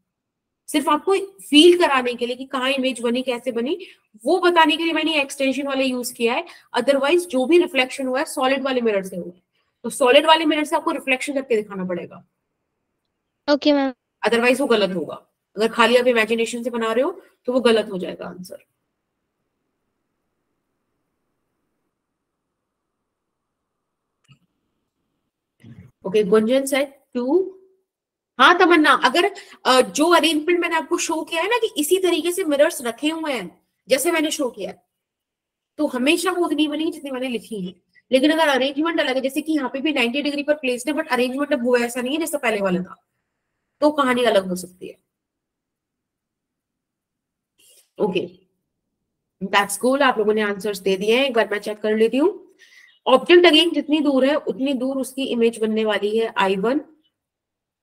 सिर्फ आपको फील कराने के लिए कि कहाँ इमेज बनी, कैसे बनी, वो बताने के लिए मैंने एक्सटेंशन वाले यूज किया है। अदरवाइज जो भी रिफ्लेक्शन हुआ है सॉलिड वाले मिरर से हुआ है, तो सॉलिड वाले मिरर से आपको रिफ्लेक्शन करके दिखाना पड़ेगा। Okay ma'am. अदरवाइज वो गलत होगा। अगर खाली आप इमेजिनेशन से बना रहे हो तो वो गलत हो जाएगा आंसर। Okay, Gunjan set 2। हाँ तमन्ना, अगर जो अरेंजमेंट मैंने आपको शो किया है ना कि इसी तरीके से मिरर्स रखे हुए हैं जैसे मैंने शो किया है, तो हमेशा वो उतनी बनेगी जितनी मैंने लिखी है। लेकिन अगर अरेंजमेंट अलग है, जैसे कि यहाँ पे भी 90 डिग्री पर प्लेस्ड है, बट अरेंजमेंट अब वो ऐसा नहीं है जैसा पहले वाला था, तो कहानी अलग हो सकती है। Okay, that's cool. आप लोगों ने आंसर्स दे दिए हैं, एक बार मैं चेक कर लेती हूँ। ऑब्जेक्ट अगेन जितनी दूर है उतनी दूर उसकी इमेज बनने वाली है I1,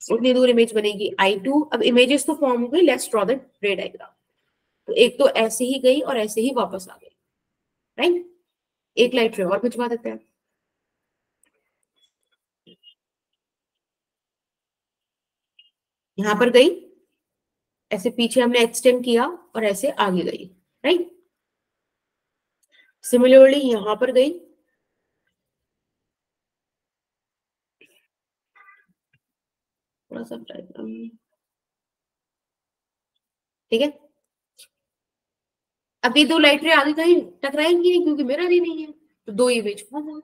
उतनी दूर इमेज बनेगी I2। अब इमेजेस तो फॉर्म हो गई, लेट्स ड्रॉ द रे डायग्राम। तो एक तो ऐसे ही गई और ऐसे ही वापस आ गई, राइट। एक लाइट रे और भिजवा देते हैं। यहां पर गई, ऐसे पीछे हमने एक्सटेंड किया और ऐसे आगे गई, राइट। सिमिलरली यहां पर गई, थोड़ा सा ठीक है। अब ये दो लाइट रे आगे कहीं टकराएंगी नहीं क्योंकि मिरर ही नहीं है, तो दो इमेज फॉर्म हो।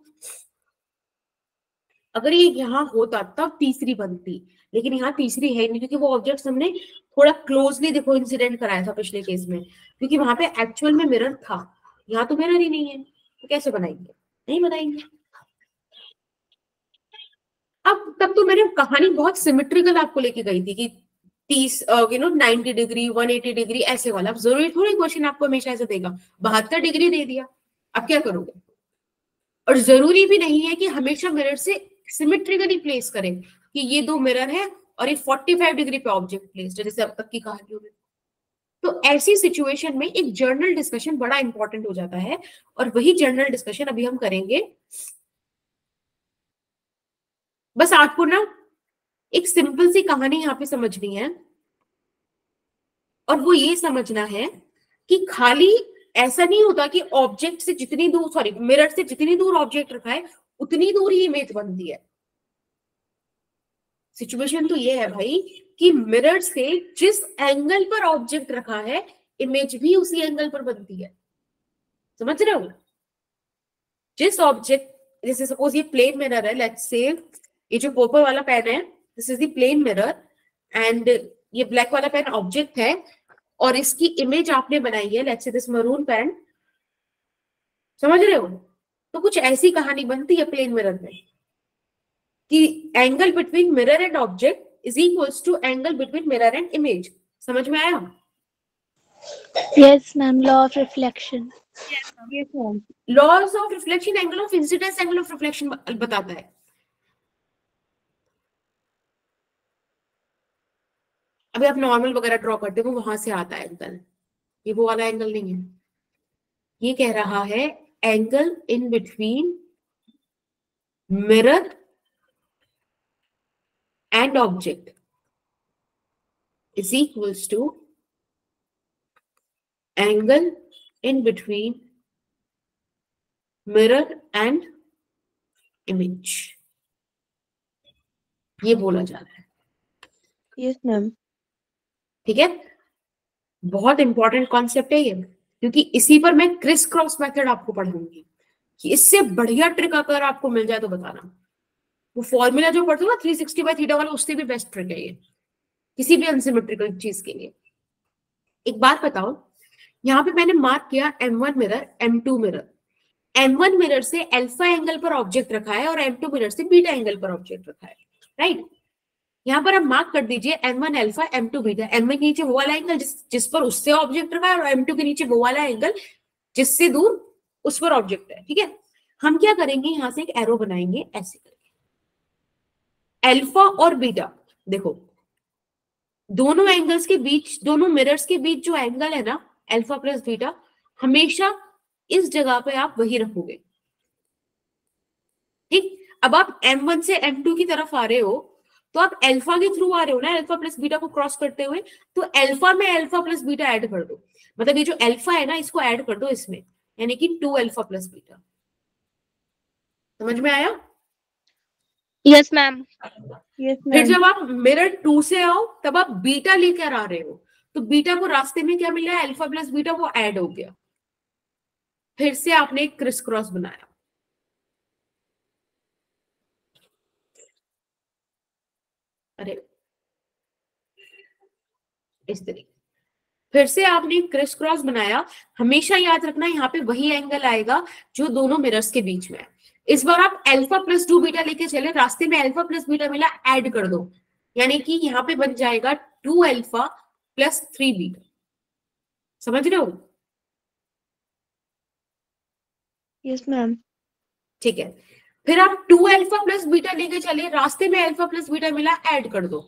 अगर ये यहाँ होता तब तीसरी बनती, लेकिन यहाँ तीसरी है नहीं क्योंकि वो ऑब्जेक्ट हमने थोड़ा क्लोजली देखो इंसिडेंट कराया था पिछले केस में, क्योंकि वहां पे एक्चुअल में मिरर था। यहाँ तो मिरर ही नहीं है, तो कैसे बनाएंगे? नहीं बनाएंगे। अब तब तो मैंने कहानी बहुत सिमेट्रिकल आपको लेके गई थी कि 30 90 डिग्री 180 डिग्री ऐसे वाला। अब जरूरी थोड़ी क्वेश्चन आपको हमेशा ऐसे देगा, 72 डिग्री दे दिया, अब क्या करोगे? और जरूरी भी नहीं है कि हमेशा मिरर से सिमेट्रिकली प्लेस करें कि ये दो मिरर है और ये 45 डिग्री पे ऑब्जेक्ट प्लेस्ड है जैसे अब तक की कहानियों में। तो ऐसी सिचुएशन में एक जर्नल डिस्कशन बड़ा इंपॉर्टेंट हो जाता है, और वही जर्नल डिस्कशन अभी हम करेंगे। बस आपको ना एक सिंपल सी कहानी यहाँ पे समझनी है, और वो ये समझना है कि खाली ऐसा नहीं होता कि ऑब्जेक्ट से जितनी दूर, सॉरी मिरर से जितनी दूर ऑब्जेक्ट रखा है उतनी दूर ही इमेज बनती है। सिचुएशन तो ये है भाई कि मिरर से जिस एंगल पर ऑब्जेक्ट रखा है इमेज भी उसी एंगल पर बनती है। समझ रहे हो? जिस ऑब्जेक्ट, जैसे सपोज ये प्लेन मिरर है, लेट्स से ये जो पर्पल वाला पेन है this is the plane mirror, and ये ब्लैक वाला पेन ऑब्जेक्ट है, और इसकी इमेज आपने बनाई है let's say this maroon pen. समझ रहे हो? तो कुछ ऐसी कहानी बनती है प्लेन मिरर में कि angle between mirror and object is equals to angle between mirror and image. समझ में आया? Yes ma'am, law of reflection. Laws of reflection, angle of incidence, angle of reflection बताता है। अभी आप नॉर्मल वगैरह ड्रॉ करते हो वहां से आता है एंगल, ये वो वाला एंगल नहीं है। ये कह रहा है angle in between mirror and object is equals to angle in between mirror and image। ये बोला जा रहा है। Yes ma'am. ठीक है, बहुत इंपॉर्टेंट कॉन्सेप्ट है ये, क्योंकि इसी पर मैं क्रिस क्रॉस मेथड आपको पढ़ाऊंगी। कि इससे बढ़िया ट्रिक अगर आपको मिल जाए तो बताना। वो फॉर्मूला जो पढ़ते हो ना 360/थीटा वाला, उससे भी बेस्ट ट्रिक है ये किसी भी अनसिमेट्रिकल चीज के लिए। एक बात बताओ, यहाँ पे मैंने मार्क किया M1 mirror, M2 mirror. M1 mirror से अल्फा एंगल पर ऑब्जेक्ट रखा है और M2 मिरर से बीटा एंगल पर ऑब्जेक्ट रखा है, राइट। यहाँ पर आप मार्क कर दीजिए M1 alpha, M2 beta. M1 के नीचे वो वाला एंगल जिस पर उससे ऑब्जेक्ट रखा है, और M2 के नीचे वो वाला एंगल जिससे दूर उस पर ऑब्जेक्ट है, ठीक है। हम क्या करेंगे, यहां से एक एरो बनाएंगे ऐसे करके। अल्फा और बीटा, देखो दोनों एंगल्स के बीच, दोनों मिरर्स के बीच जो एंगल है ना, अल्फा प्लस बीटा, हमेशा इस जगह पे आप वही रखोगे, ठीक। अब आप M1 से M2 की तरफ आ रहे हो तो आप अल्फा के थ्रू आ रहे हो ना, अल्फा प्लस बीटा को क्रॉस करते हुए, तो अल्फा में अल्फा प्लस बीटा ऐड कर दो। मतलब ये जो अल्फा है ना, इसको ऐड कर दो इसमें, यानी कि 2 अल्फा प्लस बीटा। समझ में आया? Yes ma'am. Yes, फिर ma'am. जब आप मिरर 2 से आओ तब आप बीटा लेकर आ रहे हो, तो बीटा को रास्ते में क्या मिला है, अल्फा प्लस बीटा, वो ऐड हो गया। फिर से आपने एक क्रिस क्रॉस बनाया, अरे इस तरीके, फिर से आपने क्रिस क्रॉस बनाया। हमेशा याद रखना यहाँ पे वही एंगल आएगा जो दोनों मिरर्स के बीच में है। इस बार आप अल्फा प्लस 2 बीटा लेके चले, रास्ते में अल्फा प्लस बीटा मिला, ऐड कर दो, यानी कि यहाँ पे बन जाएगा 2 अल्फा प्लस 3 बीटा। समझ रहे हो? Yes, ma'am. ठीक है। फिर आप 2 अल्फा प्लस बीटा लेके चले, रास्ते में अल्फा प्लस बीटा मिला, ऐड कर दो,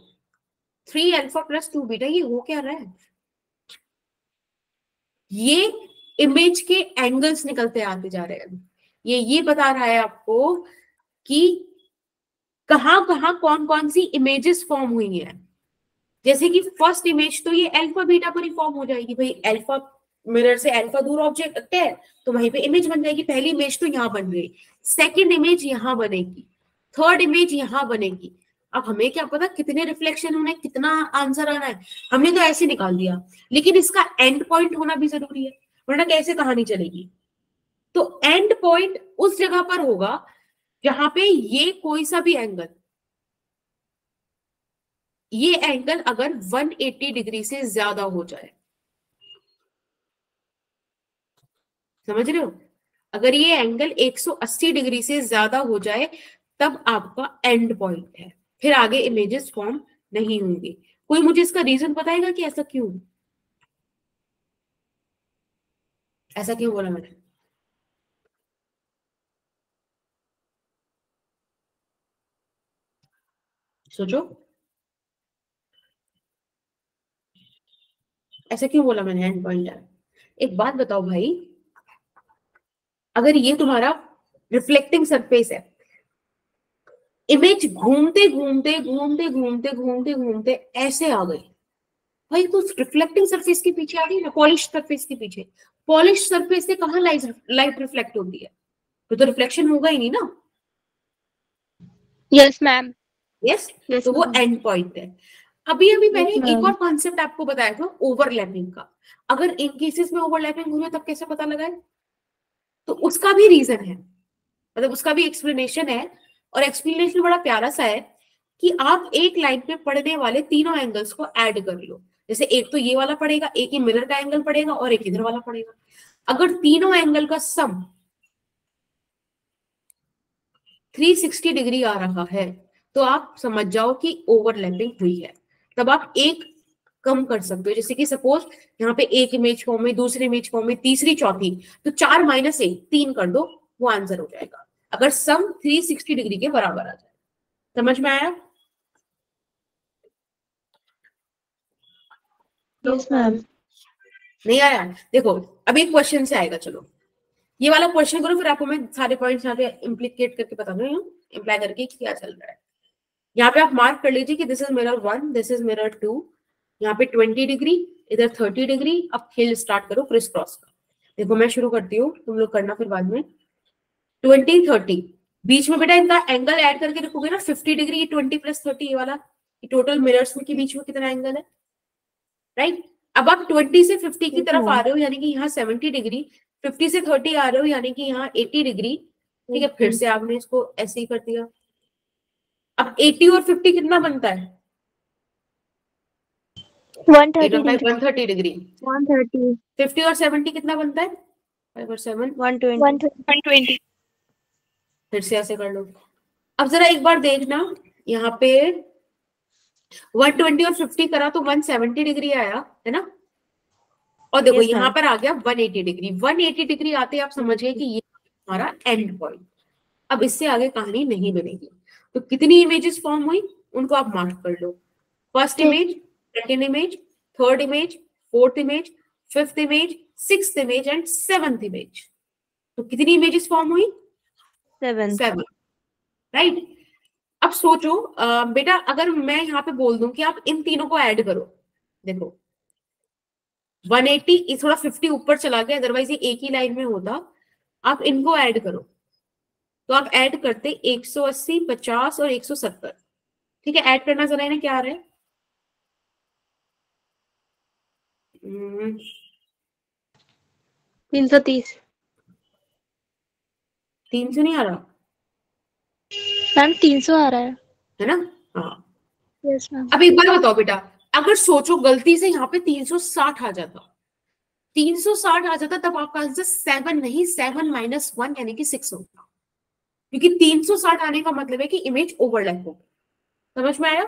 3 अल्फा प्लस 2 बीटा। ये हो क्या रहा है, ये इमेज के एंगल्स निकलते आते जा रहे हैं। ये बता रहा है आपको कि कहां कहां कौन कौन सी इमेजेस फॉर्म हुई हैं। जैसे कि फर्स्ट इमेज तो ये अल्फा बीटा पर ही फॉर्म हो जाएगी, भाई अल्फा मिरर से अल्फा दूर ऑब्जेक्ट है तो वहीं पे इमेज बन जाएगी। पहली इमेज तो यहाँ बन गई, सेकंड इमेज यहाँ बनेगी, थर्ड इमेज यहाँ बनेगी। अब हमें क्या पता कितने रिफ्लेक्शन होने, कितना आंसर आना है, हमने तो ऐसे निकाल दिया, लेकिन इसका एंड पॉइंट होना भी जरूरी है, वरना कैसे कहानी चलेगी। तो एंड पॉइंट उस जगह पर होगा जहां पे ये कोई सा भी एंगल, ये एंगल अगर 180 डिग्री से ज्यादा हो जाए, समझ रहे हो, अगर ये एंगल 180 डिग्री से ज्यादा हो जाए तब आपका एंड पॉइंट है, फिर आगे इमेजेस फॉर्म नहीं होंगी। कोई मुझे इसका रीजन बताएगा कि ऐसा क्यों, ऐसा क्यों बोला मैंने? सोचो, ऐसा क्यों बोला मैंने एंड पॉइंट है? एक बात बताओ भाई, अगर ये तुम्हारा रिफ्लेक्टिंग सरफेस है, इमेज घूमते घूमते घूमते घूमते घूमते घूमते ऐसे आ गई, भाई तो रिफ्लेक्टिंग सरफेस के पीछे आ गई ना, पॉलिश सरफेस के पीछे। पॉलिश सरफेस से कहाँ लाइट रिफ्लेक्ट होती है, तो रिफ्लेक्शन होगा ही नहीं ना। Yes ma'am. यस, Yes, तो वो ma'am. एंड पॉइंट है। अभी अभी मैंने Yes, एक ma'am. और कॉन्सेप्ट आपको बताया था ओवरलैपिंग का। अगर इन केसेस में ओवरलैपिंग हुई है तब कैसे पता लगाए, तो उसका भी रीजन है, मतलब उसका भी एक्सप्लेनेशन है, और एक्सप्लेनेशन बड़ा प्यारा सा है कि आप एक लाइन पे पड़ने वाले तीनों एंगल्स को ऐड कर लो। जैसे एक तो ये वाला पड़ेगा, एक ही मिरर का एंगल पड़ेगा और एक इधर वाला पड़ेगा। अगर तीनों एंगल का सम 360 डिग्री आ रहा है तो आप समझ जाओ कि ओवरलैपिंग हुई है। तब आप एक कम कर सकते हो, जैसे कि सपोज यहाँ पे एक इमेज फॉर्म में, दूसरी इमेज फॉर्म में, तीसरी, चौथी, तो 4 माइनस 1 3 कर दो, वो आंसर हो जाएगा, अगर सम 360 डिग्री के बराबर आ जाए। समझ में आया? Yes, ma'am. नहीं आया? देखो अब एक क्वेश्चन से आएगा, चलो ये वाला क्वेश्चन करो, फिर आपको मैं सारे पॉइंट्स यहाँ पे इम्प्लीकेट करके बता दूंगी, इम्प्लाई करके क्या चल रहा है। यहाँ पे आप मार्क कर लीजिए कि this is mirror 1, this is mirror 2, यहाँ पे 20 डिग्री, इधर 30 डिग्री। अब खेल स्टार्ट करो क्रिस क्रॉस का। देखो मैं शुरू करती हूँ, तुम लोग करना फिर बाद में। 20 30 बीच में बेटा इनका एंगल ऐड करके रखोगे ना, 50 डिग्री, 20 प्लस 30 ये वाला, टोटल मिरर्स के बीच में कितना एंगल है, राइट। अब आप 20 से 50 की Yes, तरफ आ ma'am. रहे हो, यानी कि यहाँ 70 डिग्री, 50 से 30 आ रहे हो, यानी कि यहाँ 80 डिग्री। ठीक है, फिर से आपने इसको ऐसे ही कर दिया। अब 80 और 50 कितना बनता है? 130 डिग्री। 130 डिग्री। 130. 50 और 70 कितना बनता है? 5 और 7 120. 120। फिर से ऐसे कर लो। अब जरा एक बार देखना, यहाँ पे 120 और 50 करा तो 170 डिग्री आया है ना। और देखो Yes, यहाँ ma'am. पर आ गया 180 डिग्री। 180 डिग्री आते ही आप समझ गए कि ये हमारा एंड पॉइंट। अब इससे आगे कहानी नहीं बनेगी। तो कितनी इमेजेस फॉर्म हुई उनको आप मार्क कर लो। First image, second image, third image, fourth image, fifth image, sixth image and seventh image. तो कितनी इमेजेस फॉर्म हुई? 7. 7, राइट। अब सोचो बेटा, अगर मैं यहाँ पे बोल दूं कि आप इन तीनों को ऐड करो, देखो 180, इस थोड़ा 50 ऊपर चला गया, अदरवाइज ये एक ही लाइन में होता। आप इनको ऐड करो, तो आप ऐड करते 180, 50 और 170। ठीक है, ऐड करना जरा इन्हें, क्या आ रहा है? 330। 300 नहीं आ रहा मैम 300 आ रहा है ना? हाँ। Yes ma'am. अब एक बार बताओ बेटा, अगर सोचो गलती से यहाँ पे 360 आ जाता, 360 आ जाता, तब आपका आंसर 7 नहीं, 7 - 1 यानी कि 6 होगा। क्योंकि 360 आने का मतलब है कि इमेज ओवरलैप हो। समझ में आया?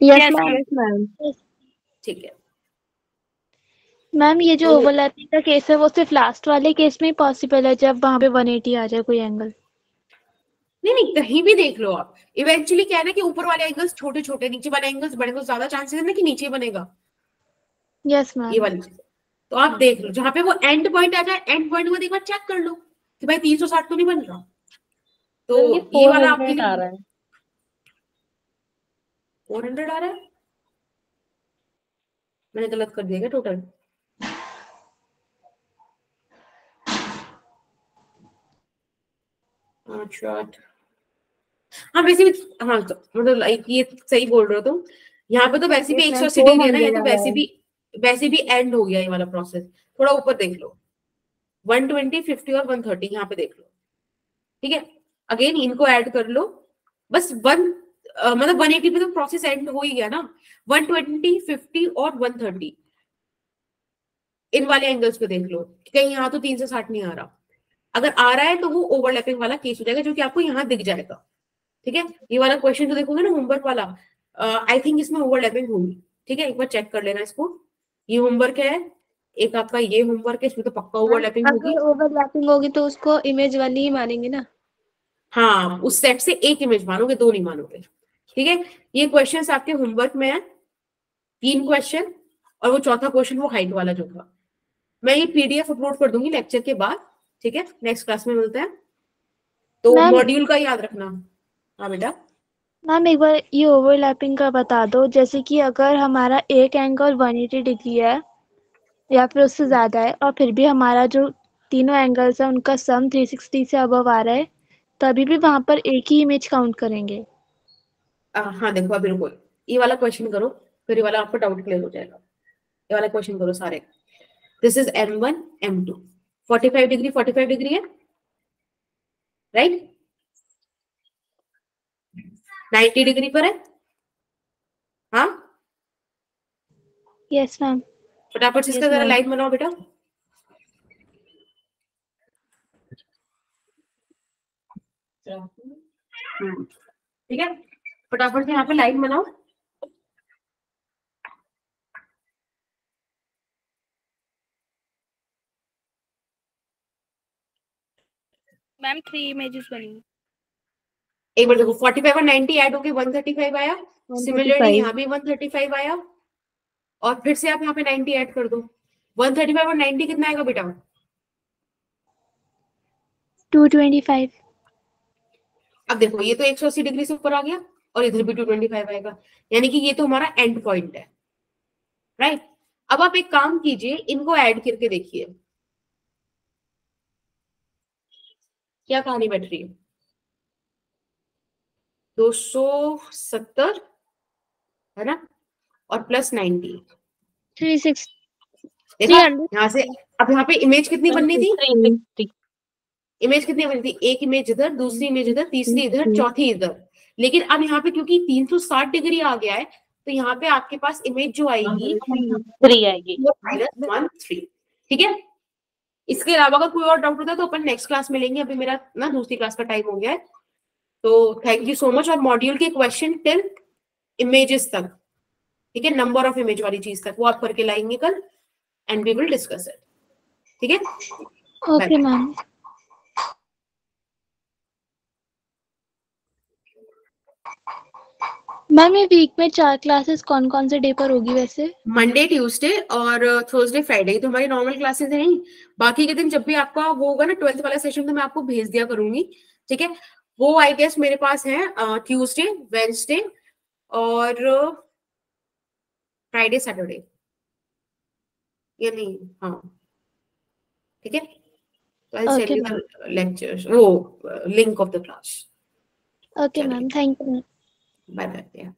Yes ma'am. Yes, ma'am. ठीक है। मैम ये जो तो ओवरलैपिंग का केस है वो सिर्फ लास्ट वाले केस में ही पॉसिबल है, जब वहां पे 180 आ जाए कोई एंगल। नहीं नहीं, कहीं भी देख लो आप। इवेंचुअली क्या है ना कि ऊपर वाले एंगल्स छोटे छोटे, नीचे वाले एंगल्स बड़े, तो ज्यादा चांसेस है ना कि नीचे बनेगा यस ये मैम। वाली चीज। तो आप देख लो, जहां पे वो एंड पॉइंट आ जाए, एंड पॉइंट को एक बार चेक कर लो कि भाई 360 तो नहीं बन रहा। तो ये वाला आपके लिए आ रहा है. 400 आ रहा है। मैंने गलत कर दिया क्या टोटल? अच्छा, हाँ वैसे भी, हाँ तो मतलब लाइक ये सही बोल रहे हो तुम। यहाँ पे तो वैसे भी Yes, ma'am. 180 डिग्री है ना, ये 400 तो आ रहा है. वैसे भी एंड हो गया ये वाला प्रोसेस। थोड़ा ऊपर देख लो, 120, 50 और 130 यहाँ पे देख लो। ठीक है, अगेन इनको ऐड कर लो। बस मतलब 180 पे तो प्रोसेस एंड हो ही गया ना। 120, 50 और 130 इन वाले एंगल्स पे देख लो, कहीं यहाँ तो 360 नहीं आ रहा। अगर आ रहा है तो वो ओवरलैपिंग वाला केस हो जाएगा, जो कि आपको यहाँ दिख जाएगा। ठीक है, ये वाला क्वेश्चन जो देखोगे ना होमवर्क वाला, आई थिंक इसमें ओवरलैपिंग होगी। ठीक है, एक बार चेक कर लेना इसको। ये होमवर्क है, एक आपका ये होमवर्क है, इसमें तो पक्का ओवरलैपिंग होगी। अगर ओवरलैपिंग होगी तो उसको इमेज वाली ही मानेंगे ना। हाँ, उस सेट से एक इमेज मानोगे, दो नहीं मानोगे। ठीक है, ये क्वेश्चंस आपके होमवर्क में है, 3 क्वेश्चन, और वो चौथा क्वेश्चन वो हाइट वाला जो था। मैं ये पीडीएफ अपलोड कर दूंगी लेक्चर के बाद। ठीक है, नेक्स्ट क्लास में मिलते हैं। तो मैम मॉड्यूल का याद रखना। हाँ बेटा। मैम एक बार ये ओवरलैपिंग का बता दो, जैसे कि अगर हमारा एक एंगल 180 डिग्री है या फिर उससे ज्यादा है, और फिर भी हमारा जो तीनों एंगल्स है उनका सम 360 से अबव आ रहा है, तभी भी वहां पर एक ही इमेज काउंट करेंगे। हाँ देखो, अभी रुको, ये वाला क्वेश्चन करो, फिर ये वाला आपको डाउट क्लियर हो जाएगा। ये वाला क्वेश्चन करो सारे। This is M1, M2, 45 degree 45 degree है, राइट? 90 डिग्री पर है। हाँ, यस मैम। फटाफट से इसका Yes, जरा ma'am. लाइन बनाओ बेटा। ठीक है, फटाफट से यहाँ पे लाइन बनाओ। मैम 3 इमेजेस बनी। एक बार देखो, 45 और 90 ऐड होके 135 आया। सिमिलरली 135. यहाँ भी 135 आया, और फिर से आप यहाँ पे 90 ऐड कर दो। 135 और 90 कितना आएगा बेटा? 225। अब देखो, ये तो 180 डिग्री से ऊपर आ गया, और इधर भी 225 आएगा, यानी कि ये तो हमारा एंड पॉइंट है, राइट? अब आप एक काम कीजिए, इनको ऐड करके देखिए क्या कहानी बैठ रही है। 270 है ना, और प्लस 90, 360। देखा 300। यहाँ से अब यहाँ पे इमेज कितनी बननी थी? 360. इमेज कितनी बनी थी? एक इमेज इधर, दूसरी इमेज इधर, तीसरी इधर, चौथी इधर। लेकिन अब यहाँ पे क्योंकि 360 डिग्री आ गया है, तो यहाँ पे आपके पास इमेज जो आएगी 3 आएगी. -1 3। ठीक है, इसके अलावा अगर कोई और डाउट होता है तो अपन नेक्स्ट क्लास में लेंगे। अभी मेरा ना दूसरी क्लास का टाइम हो गया है, तो थैंक यू सो मच। और मॉड्यूल के क्वेश्चन टिल इमेजेस तक, ठीक है, नंबर ऑफ इमेज वाली चीज तक, वो आप करके लाएंगे कल, and we will discuss it. ठीक है, ओके मैम। मैम ये वीक में 4 क्लासेस कौन कौन से डे पर होगी वैसे? मंडे, ट्यूसडे और थर्सडे, फ्राइडे, तो हमारी नॉर्मल क्लासेस हैं। बाकी के दिन जब भी आपका वो होगा ना 12th वाला सेशन, तो मैं आपको भेज दिया करूंगी। ठीक है, वो आई गेस मेरे पास है ट्यूसडे, वेडनेसडे और फ्राइडे, सैटरडे, या नहीं, हाँ ठीक है। तो I send you the lectures, वो link of the class. Okay ma'am, thank you. Bye bye.